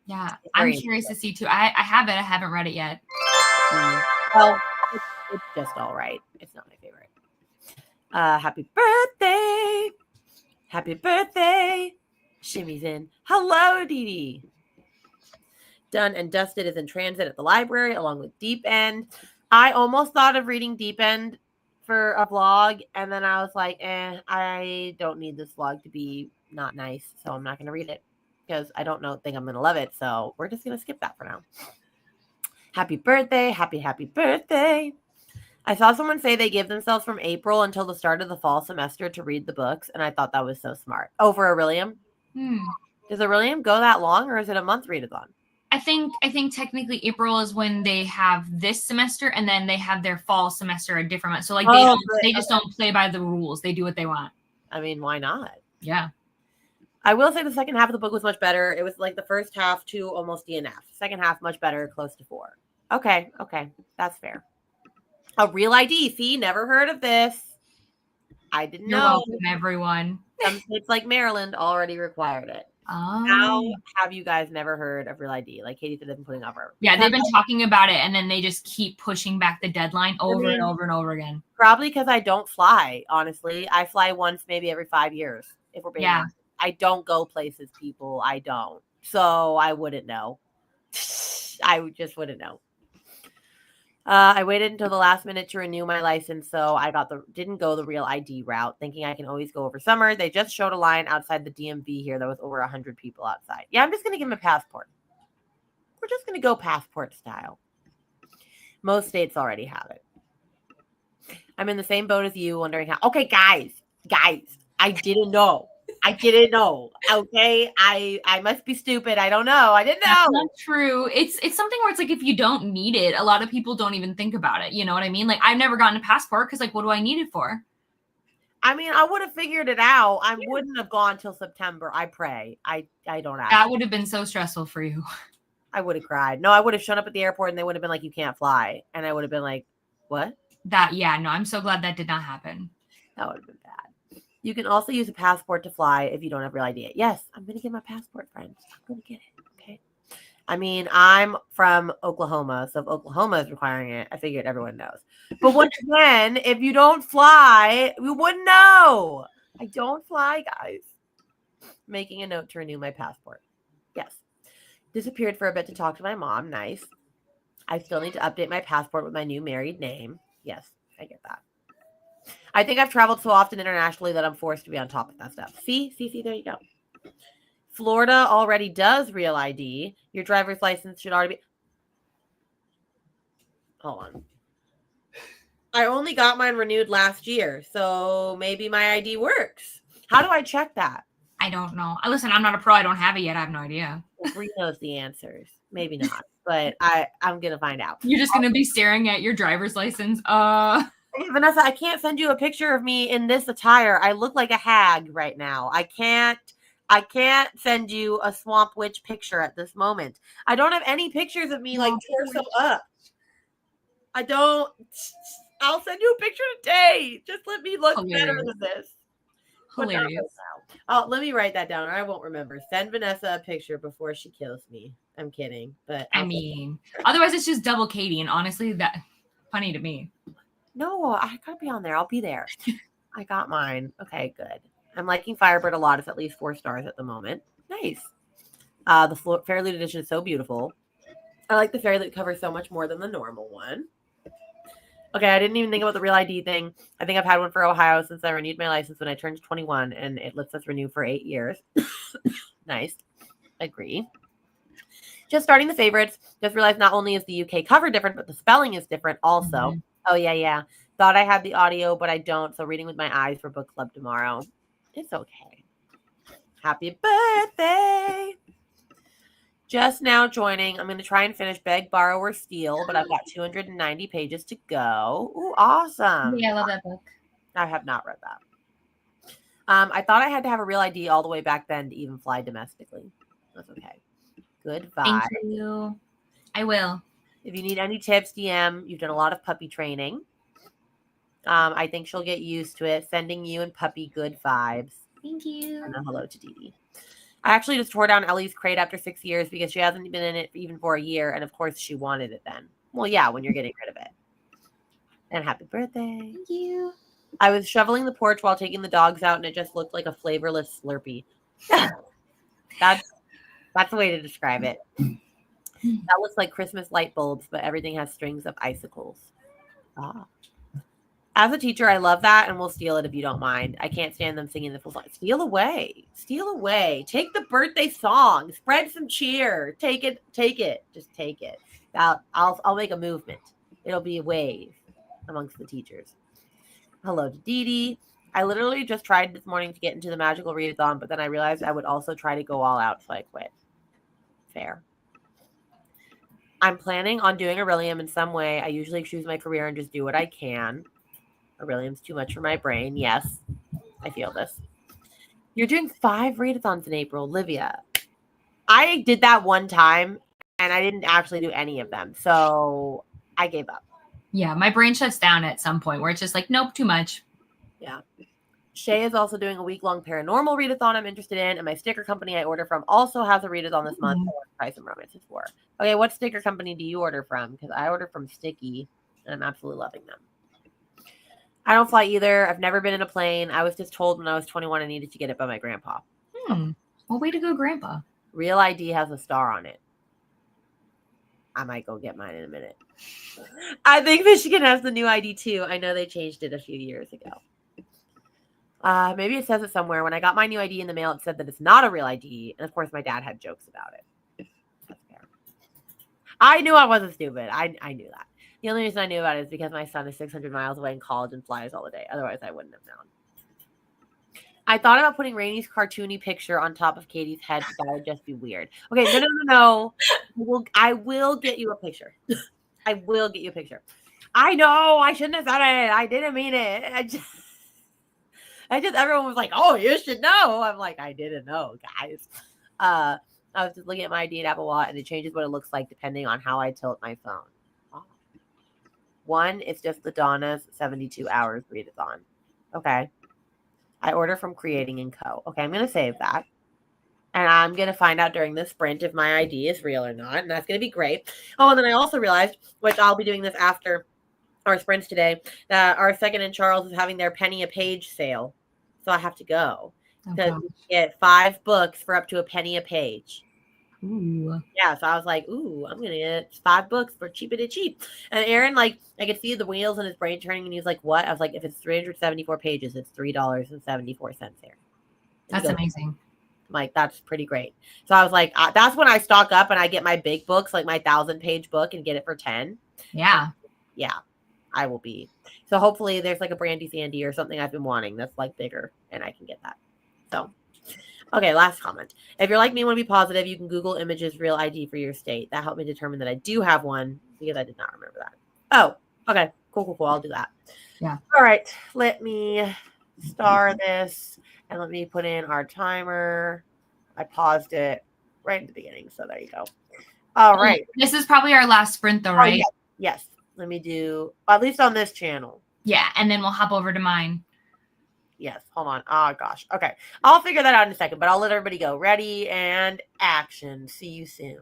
Yeah, I'm curious to see too. I have it. I haven't read it yet. Well, it's just all right. It's not my favorite. Happy birthday. Happy birthday. Shimmy's in. Hello, Dee Dee. Done and Dusted is in transit at the library along with Deep End. I almost thought of reading Deep End for a vlog, and then I was like, I don't need this vlog to be not nice, so I'm not going to read it because I don't think I'm going to love it, so we're just going to skip that for now. Happy birthday. Happy birthday. I saw someone say they give themselves from April until the start of the fall semester to read the books, and I thought that was so smart. Oh, for Aurelium? Does Aurelium go that long, or is it a month readathon? I think technically April is when they have this semester, and then they have their fall semester a different month. So like they just don't play by the rules. They do what they want. I mean, why not? Yeah. I will say the second half of the book was much better. It was like the first half 2 almost DNF. Second half much better, close to 4. Okay, that's fair. A Real ID. See, never heard of this. I didn't know. You're welcome, everyone. Some states like Maryland already required it. Oh. How have you guys never heard of Real ID? Like Katie said, they've been putting up. Yeah, they've been talking about it, and then they just keep pushing back the deadline over and over and over again. Probably because I don't fly, honestly. I fly once, maybe every 5 years, if we're being honest. I don't go places, people. I don't. So I wouldn't know. I just wouldn't know. I waited until the last minute to renew my license, so I didn't go the Real ID route, thinking I can always go over summer. They just showed a line outside the DMV here that was over 100 people outside. Yeah, I'm just going to give them a passport. We're just going to go passport style. Most states already have it. I'm in the same boat as you, wondering how. Okay, guys, I didn't know. Okay, I must be stupid. I don't know. I didn't know. That's not true. It's something where it's like if you don't need it, a lot of people don't even think about it. You know what I mean? Like I've never gotten a passport because like what do I need it for? I mean, I would have figured it out. I wouldn't have gone till September. I pray. I don't ask. That would have been so stressful for you. I would have cried. No, I would have shown up at the airport and they would have been like, you can't fly. And I would have been like, what? I'm so glad that did not happen. That would have been bad. You can also use a passport to fly if you don't have Real ID. Yes, I'm going to get my passport, friends. I'm going to get it. Okay. I mean, I'm from Oklahoma. So if Oklahoma is requiring it, I figured everyone knows. But once again, if you don't fly, we wouldn't know. I don't fly, guys. Making a note to renew my passport. Yes. Disappeared for a bit to talk to my mom. Nice. I still need to update my passport with my new married name. Yes, I get that. I think I've traveled so often internationally that I'm forced to be on top of that stuff. See, there you go. Florida already does Real ID. Your driver's license should already be. Hold on. I only got mine renewed last year, so maybe my ID works. How do I check that? I don't know. Listen, I'm not a pro. I don't have it yet. I have no idea. Bree knows the answers. Maybe not, but I'm going to find out. You're just going to be staring at your driver's license. Vanessa, I can't send you a picture of me in this attire. I look like a hag right now. I can't send you a swamp witch picture at this moment. I don't have any pictures of me like torso up. I don't. I'll send you a picture today. Just let me look better than this. Hilarious. Oh, let me write that down or I won't remember. Send Vanessa a picture before she kills me. I'm kidding. But I mean, otherwise it's just double Katie. And honestly, that funny to me. No, I gotta be on there. I'll be there. I got mine. Okay, good. I'm liking Firebird a lot. It's at least 4 stars at the moment. Nice. The Fairy Loot edition is so beautiful. I like the Fairy Loot cover so much more than the normal one. Okay, I didn't even think about the Real ID thing. I think I've had one for Ohio since I renewed my license when I turned 21, and it lets us renew for 8 years. Nice. Agree. Just starting the favorites. Just realized not only is the UK cover different, but the spelling is different also. Mm-hmm. Oh, yeah. Thought I had the audio, but I don't. So reading with my eyes for book club tomorrow. It's okay. Happy birthday. Just now joining. I'm going to try and finish Beg, Borrow, or Steal, but I've got 290 pages to go. Ooh, awesome. Yeah, I love that book. I have not read that. I thought I had to have a Real ID all the way back then to even fly domestically. That's okay. Good vibe. Thank you. I will. If you need any tips, DM. You've done a lot of puppy training. I think she'll get used to it. Sending you and puppy good vibes. Thank you. And a hello to Dee Dee. I actually just tore down Ellie's crate after 6 years because she hasn't been in it even for a year. And of course, she wanted it then. Well, yeah, when you're getting rid of it. And happy birthday. Thank you. I was shoveling the porch while taking the dogs out, and it just looked like a flavorless Slurpee. That's the way to describe it. That looks like Christmas light bulbs, but everything has strings of icicles. Ah. As a teacher, I love that, and we'll steal it if you don't mind. I can't stand them singing the full song. Steal away. Steal away. Take the birthday song. Spread some cheer. Take it. Take it. Just take it. I'll make a movement. It'll be a wave amongst the teachers. Hello to Dee Dee. I literally just tried this morning to get into the magical readathon, but then I realized I would also try to go all out, so I quit. Fair. I'm planning on doing Aurelium in some way. I usually choose my career and just do what I can. Aurelium's too much for my brain. Yes, I feel this. You're doing 5 readathons in April, Livia. I did that one time, and I didn't actually do any of them, so I gave up. Yeah, my brain shuts down at some point where it's just like, nope, too much. Yeah. Shay is also doing a week-long paranormal readathon I'm interested in, and my sticker company I order from also has a readathon this month. I want to try some romances for. Okay, what sticker company do you order from? Because I order from Sticky, and I'm absolutely loving them. I don't fly either. I've never been in a plane. I was just told when I was 21 I needed to get it by my grandpa. Well, way to go, Grandpa. Real ID has a star on it. I might go get mine in a minute. I think Michigan has the new ID too. I know they changed it a few years ago. Maybe it says it somewhere. When I got my new ID in the mail, it said that it's not a real ID. And of course, my dad had jokes about it. That's fair. I knew I wasn't stupid. I knew that. The only reason I knew about it is because my son is 600 miles away in college and flies all the day. Otherwise, I wouldn't have known. I thought about putting Rainy's cartoony picture on top of Katie's head, but that would just be weird. Okay, no. I will get you a picture. I will get you a picture. I know. I shouldn't have said it. I didn't mean it. I just everyone was like, "Oh, you should know." I'm like, I didn't know, guys. I was just looking at my ID at Apple Watch, and it changes what it looks like depending on how I tilt my phone. One is just the Donna's 72 hours readathon. Okay. I order from Creating & Co. Okay, I'm going to save that. And I'm going to find out during this sprint if my ID is real or not. And that's going to be great. Oh, and then I also realized, which I'll be doing this after our sprints today, that our Second and Charles is having their penny a page sale. So I have to go to get 5 books for up to a penny a page. Ooh. Yeah, so I was like, ooh, I'm going to get 5 books for cheap. And Aaron, like, I could see the wheels in his brain turning, and he was like, what? I was like, if it's 374 pages, it's $3.74 here. That's amazing. I'm like, that's pretty great. So I was like, that's when I stock up and I get my big books, like my 1,000-page book, and get it for 10. Yeah. Yeah, I will be. So hopefully there's like a Brandy Sandy or something I've been wanting that's like bigger, and I can get that. So. Okay, last comment. If you're like me and want to be positive, you can Google images real ID for your state. That helped me determine that I do have one because I did not remember that. Oh, okay. Cool. I'll do that. Yeah. All right. Let me star this and let me put in our timer. I paused it right at the beginning. So there you go. All right. This is probably our last sprint though, right? Yes. Let me do, at least on this channel. Yeah. And then we'll hop over to mine. Yes, hold on. Oh, gosh. Okay. I'll figure that out in a second, but I'll let everybody go. Ready and action. See you soon.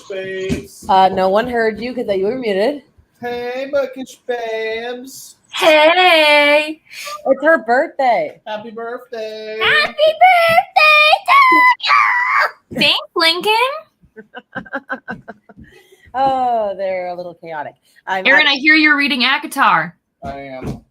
Bookish babes. No one heard you because you were muted. Hey, Bookish babes. Hey. It's her birthday. Happy birthday. Happy birthday to you. Thanks, Lincoln. Oh, they're a little chaotic. Aaron, I hear you're reading ACOTAR. I am.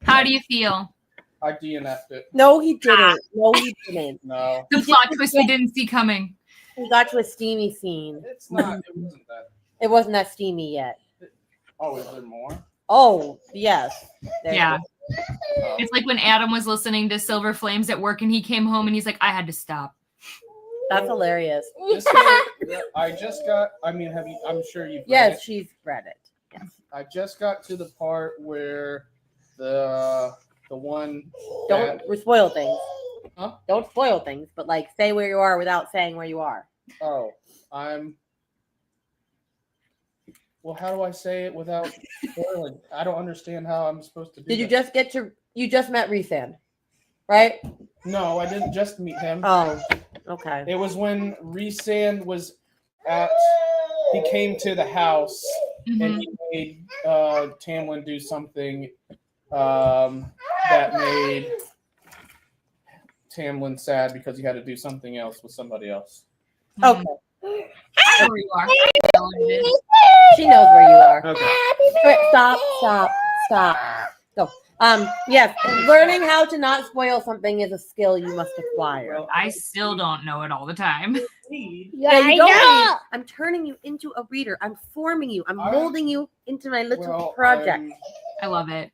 How do you feel? I DNF'd it. No, he didn't. No, he didn't. No. The plot twist we didn't see coming. We got to a steamy scene. It's not. It wasn't that. It wasn't that steamy yet. Oh, is there more? Oh, yes. There Yeah. it is. Oh. It's like when Adam was listening to Silver Flames at work and he came home and he's like, I had to stop. That's hilarious. This way, I just got. I mean, have you? I'm sure you've. Read Yes, it. she's read it. Yes. I just got to the part where the one. that- Don't spoil things. Huh? Don't spoil things, but like say where you are without saying where you are. Oh, I'm. Well, how do I say it without spoiling? I don't understand how I'm supposed to do. Did you that. just get to? You just met Rhysand, right? No, I didn't just meet him. Oh, okay. It was when Rhysand was at. He came to the house and Mhm. he made Tamlin do something that made Tamlin sad because he had to do something else with somebody else. Okay. I know where you are. I know what it is. She knows where you are. Okay. Wait, stop. Go. Yes, learning how to not spoil something is a skill you must acquire. Well, I still don't know it all the time. Yeah, you don't read. I'm turning you into a reader. I'm forming you. I'm I'm- molding you into my little Well, project. I love it.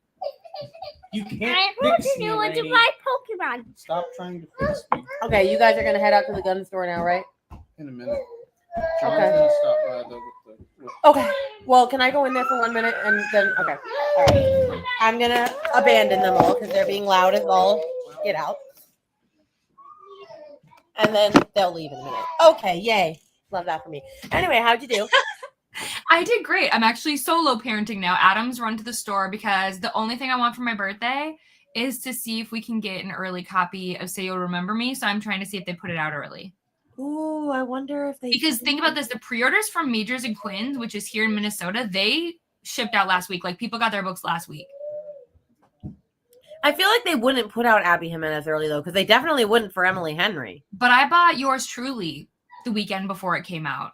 You can't I want fix to me, know into Rainey. my Pokemon. Stop trying to fix me Okay, you guys are gonna head out to the gun store now, right? in a minute. John's Okay. gonna stop by though with Okay. Well, can I go in there for 1 minute and then? Okay. All right. I'm gonna abandon them all because they're being loud as all get out. And then they'll leave in a minute. Okay, yay. Love that for me. Anyway, how'd you do? I did great. I'm actually solo parenting now. Adam's run to the store because the only thing I want for my birthday is to see if we can get an early copy of Say You'll Remember Me. So I'm trying to see if they put it out early. Ooh, I wonder if they. Because think about this, the pre-orders from Majors and Quins, which is here in Minnesota, they shipped out last week. Like people got their books last week. I feel like they wouldn't put out Abby Jimenez early though, because they definitely wouldn't for Emily Henry. But I bought Yours Truly the weekend before it came out.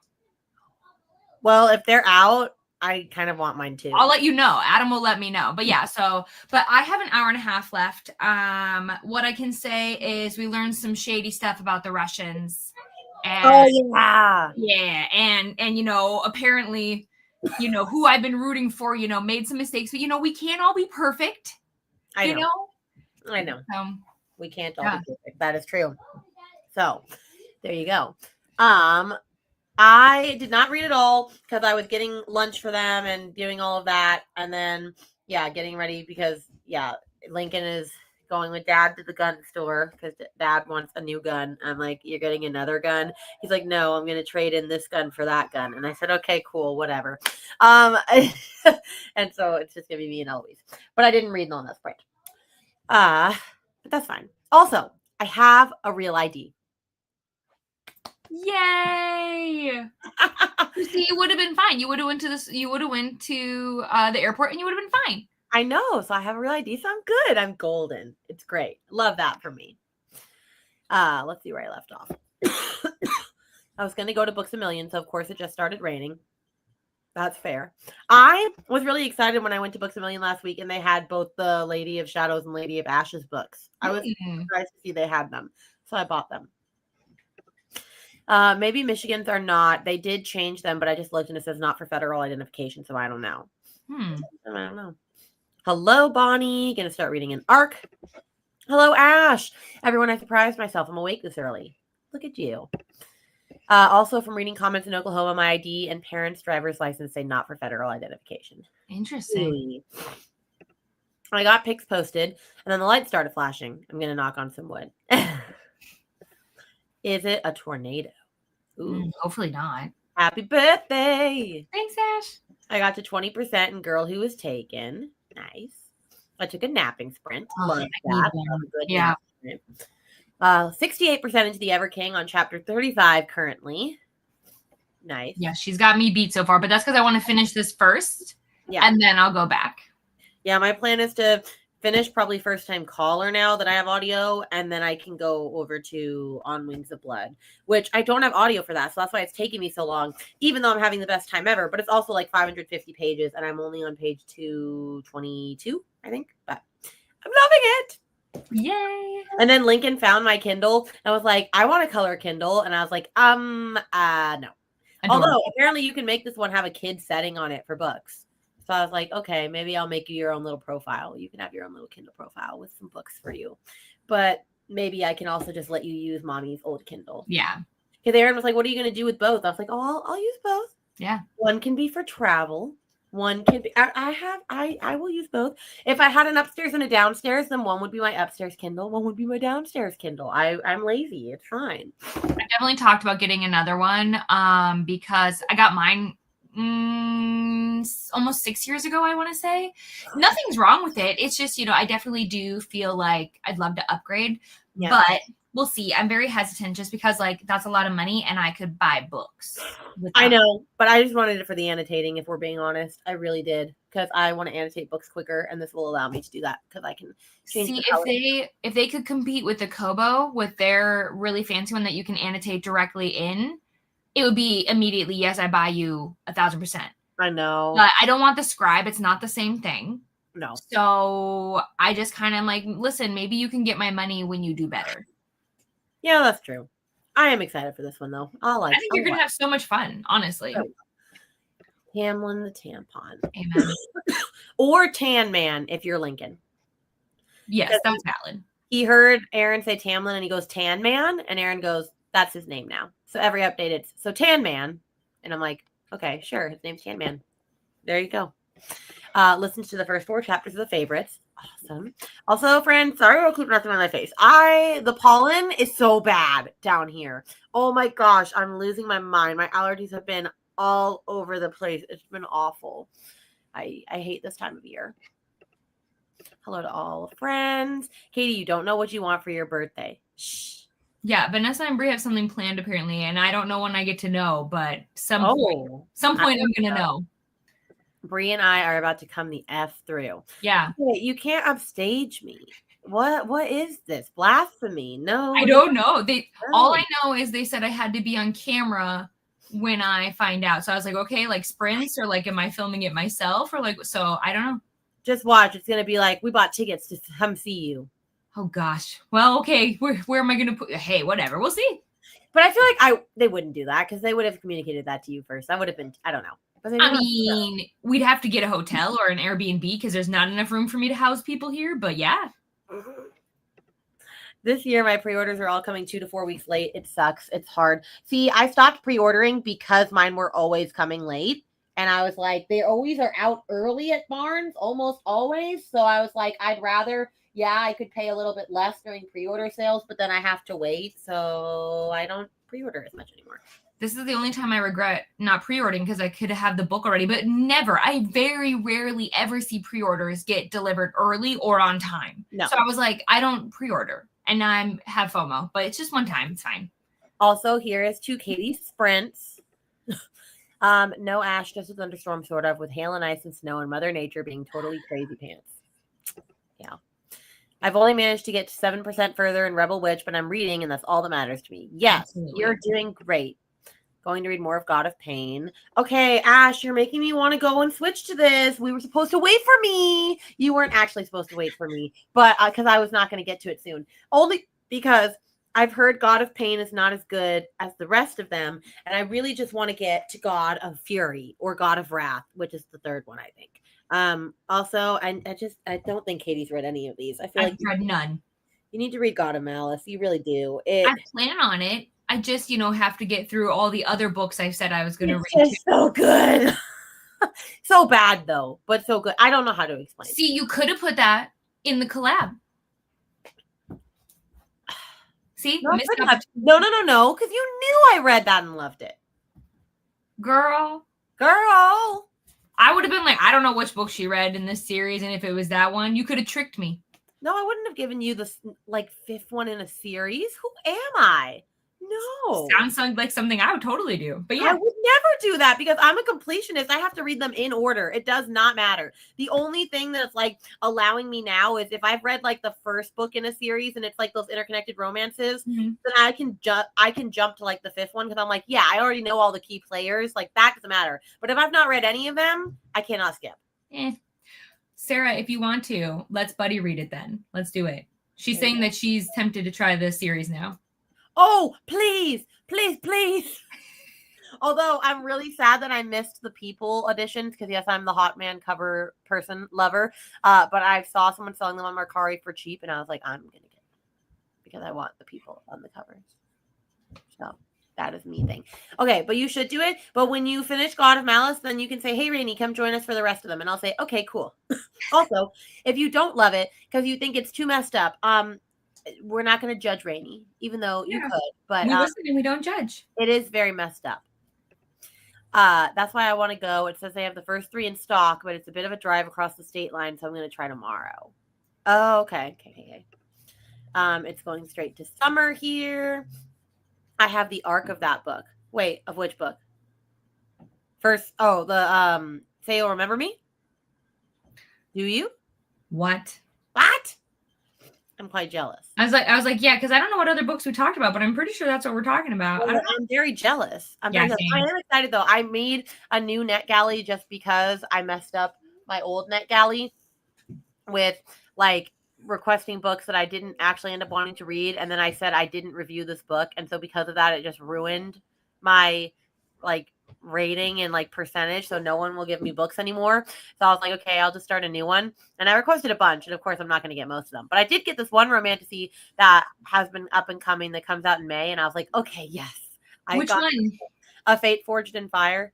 Well, if they're out, I kind of want mine too. I'll let you know. Adam will let me know. But yeah, but I have an hour and a half left. What I can say is we learned some shady stuff about the Russians. And yeah. yeah, and you know, apparently, you know, who I've been rooting for, you know, made some mistakes, but you know, we can't all be perfect. I know. I know. We can't all Yeah. be perfect. That is true. So there you go. I did not read it all because I was getting lunch for them and doing all of that. And then, yeah, getting ready because, yeah, Lincoln is going with Dad to the gun store because Dad wants a new gun. I'm like, you're getting another gun? He's like, no, I'm going to trade in this gun for that gun. And I said, okay, cool, whatever. And so it's just going to be me and Eloise. But I didn't read on that sprint. But that's fine. Also, I have a real ID. Yay! You see, you would have been fine. You would have went to this. You would have went to the airport, and you would have been fine. I know. So I have a real ID. So I'm good. I'm golden. It's great. Love that for me. Let's see where I left off. I was going to go to Books A Million. So of course it just started raining. That's fair. I was really excited when I went to Books A Million last week and they had both the Lady of Shadows and Lady of Ashes books. I was surprised to see they had them. So I bought them. Maybe Michigan's are not. They did change them, but I just looked and it says not for federal identification. So I don't know. I don't know. Hello, Bonnie. Gonna start reading an arc. Hello, Ash. Everyone, I surprised myself. I'm awake this early. Look at you. Also, from reading comments in Oklahoma, my ID and parents' driver's license say not for federal identification. Interesting. Really? I got pics posted, and then the lights started flashing. I'm going to knock on some wood. Is it a tornado? Ooh. Hopefully not. Happy birthday. Thanks, Ash. I got to 20% in Girl Who Was Taken. Nice. I took a napping sprint. Oh, Love I need that. one. Good Yeah. napping sprint. 68% into the Ever King on chapter 35 currently. Nice. Yeah, she's got me beat so far, but that's because I want to finish this first. Yeah. And then I'll go back. Yeah, my plan is to finish probably First Time Caller now that I have audio, and then I can go over to On Wings of Blood, which I don't have audio for that, so that's why it's taking me so long, even though I'm having the best time ever. But it's also like 550 pages, and I'm only on page 222, I think. But I'm loving it. Yay! And then Lincoln found my Kindle, and I was like, I want a color Kindle, and I was like, no. Adorable. Although apparently you can make this one have a kid setting on it for books. So I was like, okay, maybe I'll make you your own little profile. You can have your own little Kindle profile with some books for you. But maybe I can also just let you use mommy's old Kindle. Yeah. Because Aaron was like, what are you going to do with both? I was like, oh, I'll use both. Yeah. One can be for travel. One can be, I will use both. If I had an upstairs and a downstairs, then one would be my upstairs Kindle. One would be my downstairs Kindle. I'm lazy. It's fine. I definitely talked about getting another one because I got mine almost 6 years ago, I want to say. Nothing's wrong with it. It's just, I definitely do feel like I'd love to upgrade, but we'll see. I'm very hesitant just because that's a lot of money and I could buy books. I know, but I just wanted it for the annotating, if we're being honest. I really did, because I want to annotate books quicker, and this will allow me to do that because I can change see the color. if they could compete with the Kobo with their really fancy one that you can annotate directly in. It would be immediately, yes, I buy you 1,000%. I know. But I don't want the Scribe. It's not the same thing. No. So I just kind of like, listen, maybe you can get my money when you do better. Yeah, that's true. I am excited for this one, though. I think you're going to have so much fun, honestly. Tamlin the Tampon. Amen. Or Tan Man, if you're Lincoln. Yes, that's valid. He heard Aaron say Tamlin, and he goes, Tan Man? And Aaron goes, that's his name now. So every update, it's so Tan Man. And I'm like, okay, sure. His name's Tan Man. There you go. Listen to the first 4 chapters of the favorites. Awesome. Also, friends, sorry I'll keep nothing on my face. The pollen is so bad down here. Oh my gosh, I'm losing my mind. My allergies have been all over the place. It's been awful. I hate this time of year. Hello to all friends. Katie, you don't know what you want for your birthday. Shh. Yeah, Vanessa and Brie have something planned apparently, and I don't know when I get to know, but some point I'm going to know. Brie and I are about to come the F through. Yeah. You can't upstage me. What is this? Blasphemy. No. I don't know. All I know is they said I had to be on camera when I find out. So I was like, okay, like sprints or am I filming it myself or so I don't know. Just watch. It's going to be like, we bought tickets to come see you. Oh gosh. Well, okay. Where am I going to put? Hey, whatever. We'll see. But I feel like they wouldn't do that because they would have communicated that to you first. That would have been, I don't know. I mean, we'd have to get a hotel or an Airbnb because there's not enough room for me to house people here. But yeah. This year, my pre-orders are all coming 2 to 4 weeks late. It sucks. It's hard. See, I stopped pre-ordering because mine were always coming late. And I was like, they always are out early at Barnes, almost always. So I was like, I'd rather... Yeah, I could pay a little bit less during pre-order sales, but then I have to wait, so I don't pre-order as much anymore. This is the only time I regret not pre-ordering because I could have the book already, but never. I very rarely ever see pre-orders get delivered early or on time. No. So I was like, I don't pre-order, and now I have FOMO, but it's just one time. It's fine. Also, here is to Katie's sprints. No ash, just a thunderstorm, sort of, with hail and ice and snow and Mother Nature being totally crazy pants. Yeah. I've only managed to get 7% further in Rebel Witch, but I'm reading, and that's all that matters to me. Yes, absolutely. You're doing great. Going to read more of God of Pain. Okay, Ash, you're making me want to go and switch to this. We were supposed to wait for me. You weren't actually supposed to wait for me, but because I was not going to get to it soon. Only because I've heard God of Pain is not as good as the rest of them, and I really just want to get to God of Fury or God of Wrath, which is the third one, I think. Also, I don't think Katie's read any of these. I feel I've read none. You need to read God of Malice. You really do. I plan on it. I just, have to get through all the other books I said I was going to read. It's so good. So bad though, but so good. I don't know how to explain. See, you could have put that in the collab. See? No, because you knew I read that and loved it. Girl. I would have been like, I don't know which book she read in this series, and if it was that one, you could have tricked me. No, I wouldn't have given you the 5th one in a series. Who am I? No. Sounds like something I would totally do. But I yeah. would never do that because I'm a completionist. I have to read them in order. It does not matter. The only thing that's like allowing me now is if I've read like the first book in a series and it's like those interconnected romances, Mhm. then I can jump to like the fifth one because I'm like, yeah, I already know all the key players. Like that doesn't matter. But if I've not read any of them, I cannot skip. Sarah, if you want to, let's buddy read it then. Let's do it. She's saying that she's tempted to try this series now. Oh, please, please, please. Although I'm really sad that I missed the People editions because yes, I'm the Hot Man cover person lover. But I saw someone selling them on Mercari for cheap, and I was like, I'm gonna get them because I want the People on the covers. So that is me thing. Okay, but you should do it. But when you finish God of Malice, then you can say, "Hey, Rainey, come join us for the rest of them," and I'll say, "Okay, cool." Also, if you don't love it because you think it's too messed up, we're not going to judge Rainey, even though you could. But we listen and we don't judge. it is very messed up. That's why I want to go. It says they have the first 3 in stock, but it's a bit of a drive across the state line, so I'm going to try tomorrow. Oh, okay. It's going straight to summer here. I have the arc of that book. Wait, of which book? First, the Say You'll Remember Me? Do you? What? I'm quite jealous. I was like, yeah, because I don't know what other books we talked about, but I'm pretty sure that's what we're talking about. Well, I'm very jealous. I am excited though. I made a new NetGalley just because I messed up my old NetGalley with like requesting books that I didn't actually end up wanting to read, and then I said I didn't review this book, and so because of that, it just ruined my like rating and like percentage, so no one will give me books anymore. So I was like, okay, I'll just start a new one, and I requested a bunch, and of course I'm not going to get most of them, but I did get this one romantasy that has been up and coming that comes out in May, and I was like, okay, yes. Which one? A Fate Forged in Fire.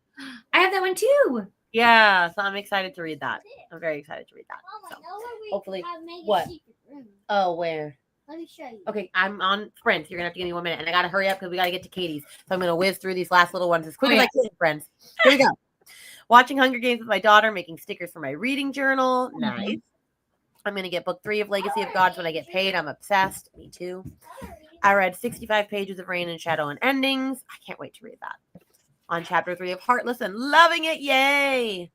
I have that one too. Yeah, so I'm excited to read that. I'm very excited to read that. So, hopefully, what? Oh, where? Let me show you. Okay, I'm on Sprint. You're gonna have to give me 1 minute, and I gotta hurry up because we gotta get to Katie's. So I'm gonna whiz through these last little ones as quick as I can, friends. Here we go. Watching Hunger Games with my daughter, making stickers for my reading journal. Nice. I'm gonna get book 3 of Legacy of Gods when I get paid. I'm obsessed. Me too. I read 65 pages of Rain and Shadow and Endings. I can't wait to read that. On chapter 3 of Heartless and loving it. Yay!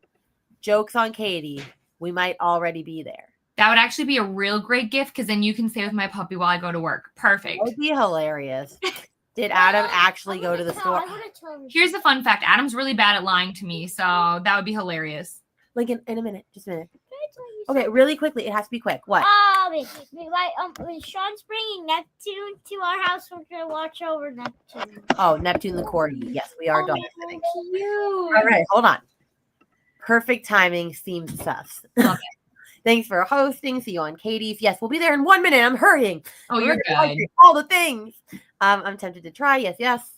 Jokes on Katie. We might already be there. That would actually be a real great gift because then you can stay with my puppy while I go to work. Perfect. That would be hilarious. Did Adam actually go to the store? Here's the fun fact. Adam's really bad at lying to me, so that would be hilarious. Like in a minute. Just a minute. Okay, really quickly. It has to be quick. What? When Sean's bringing Neptune to our house, we're gonna watch over Neptune. Oh, Neptune the Corgi. Yes, we are dog sitting. Cute. All right, hold on. Perfect timing seems sus. Love Thanks for hosting. See you on Katie's. Yes, we'll be there in 1 minute. I'm hurrying. Oh, you're good. All the things. I'm tempted to try. Yes.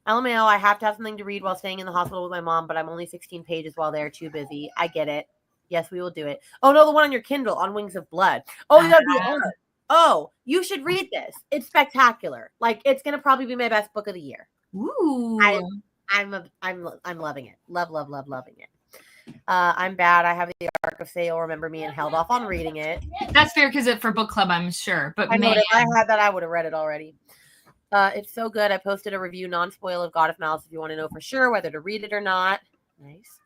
LMAO, I have to have something to read while staying in the hospital with my mom, but I'm only 16 pages while they're too busy. I get it. Yes, we will do it. Oh, no, the one on your Kindle, On Wings of Blood. Oh, you gotta be on it. Oh, you should read this. It's spectacular. Like, it's gonna probably be my best book of the year. Ooh. I'm loving it. Loving it. I'm bad. I have the Arc of Say You'll Remember Me and held off on reading it. That's fair because for book club, I'm sure. But if I had that, I would have read it already. It's so good. I posted a review, non-spoil, of God of Malice if you want to know for sure whether to read it or not. Nice.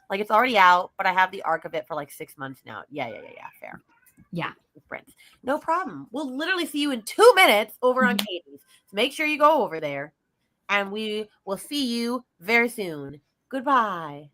Like, it's already out, but I have the arc of it for like 6 months now. Yeah. Fair. Yeah. Friends. No problem. We'll literally see you in 2 minutes over on Katie's. So make sure you go over there. And we will see you very soon. Goodbye.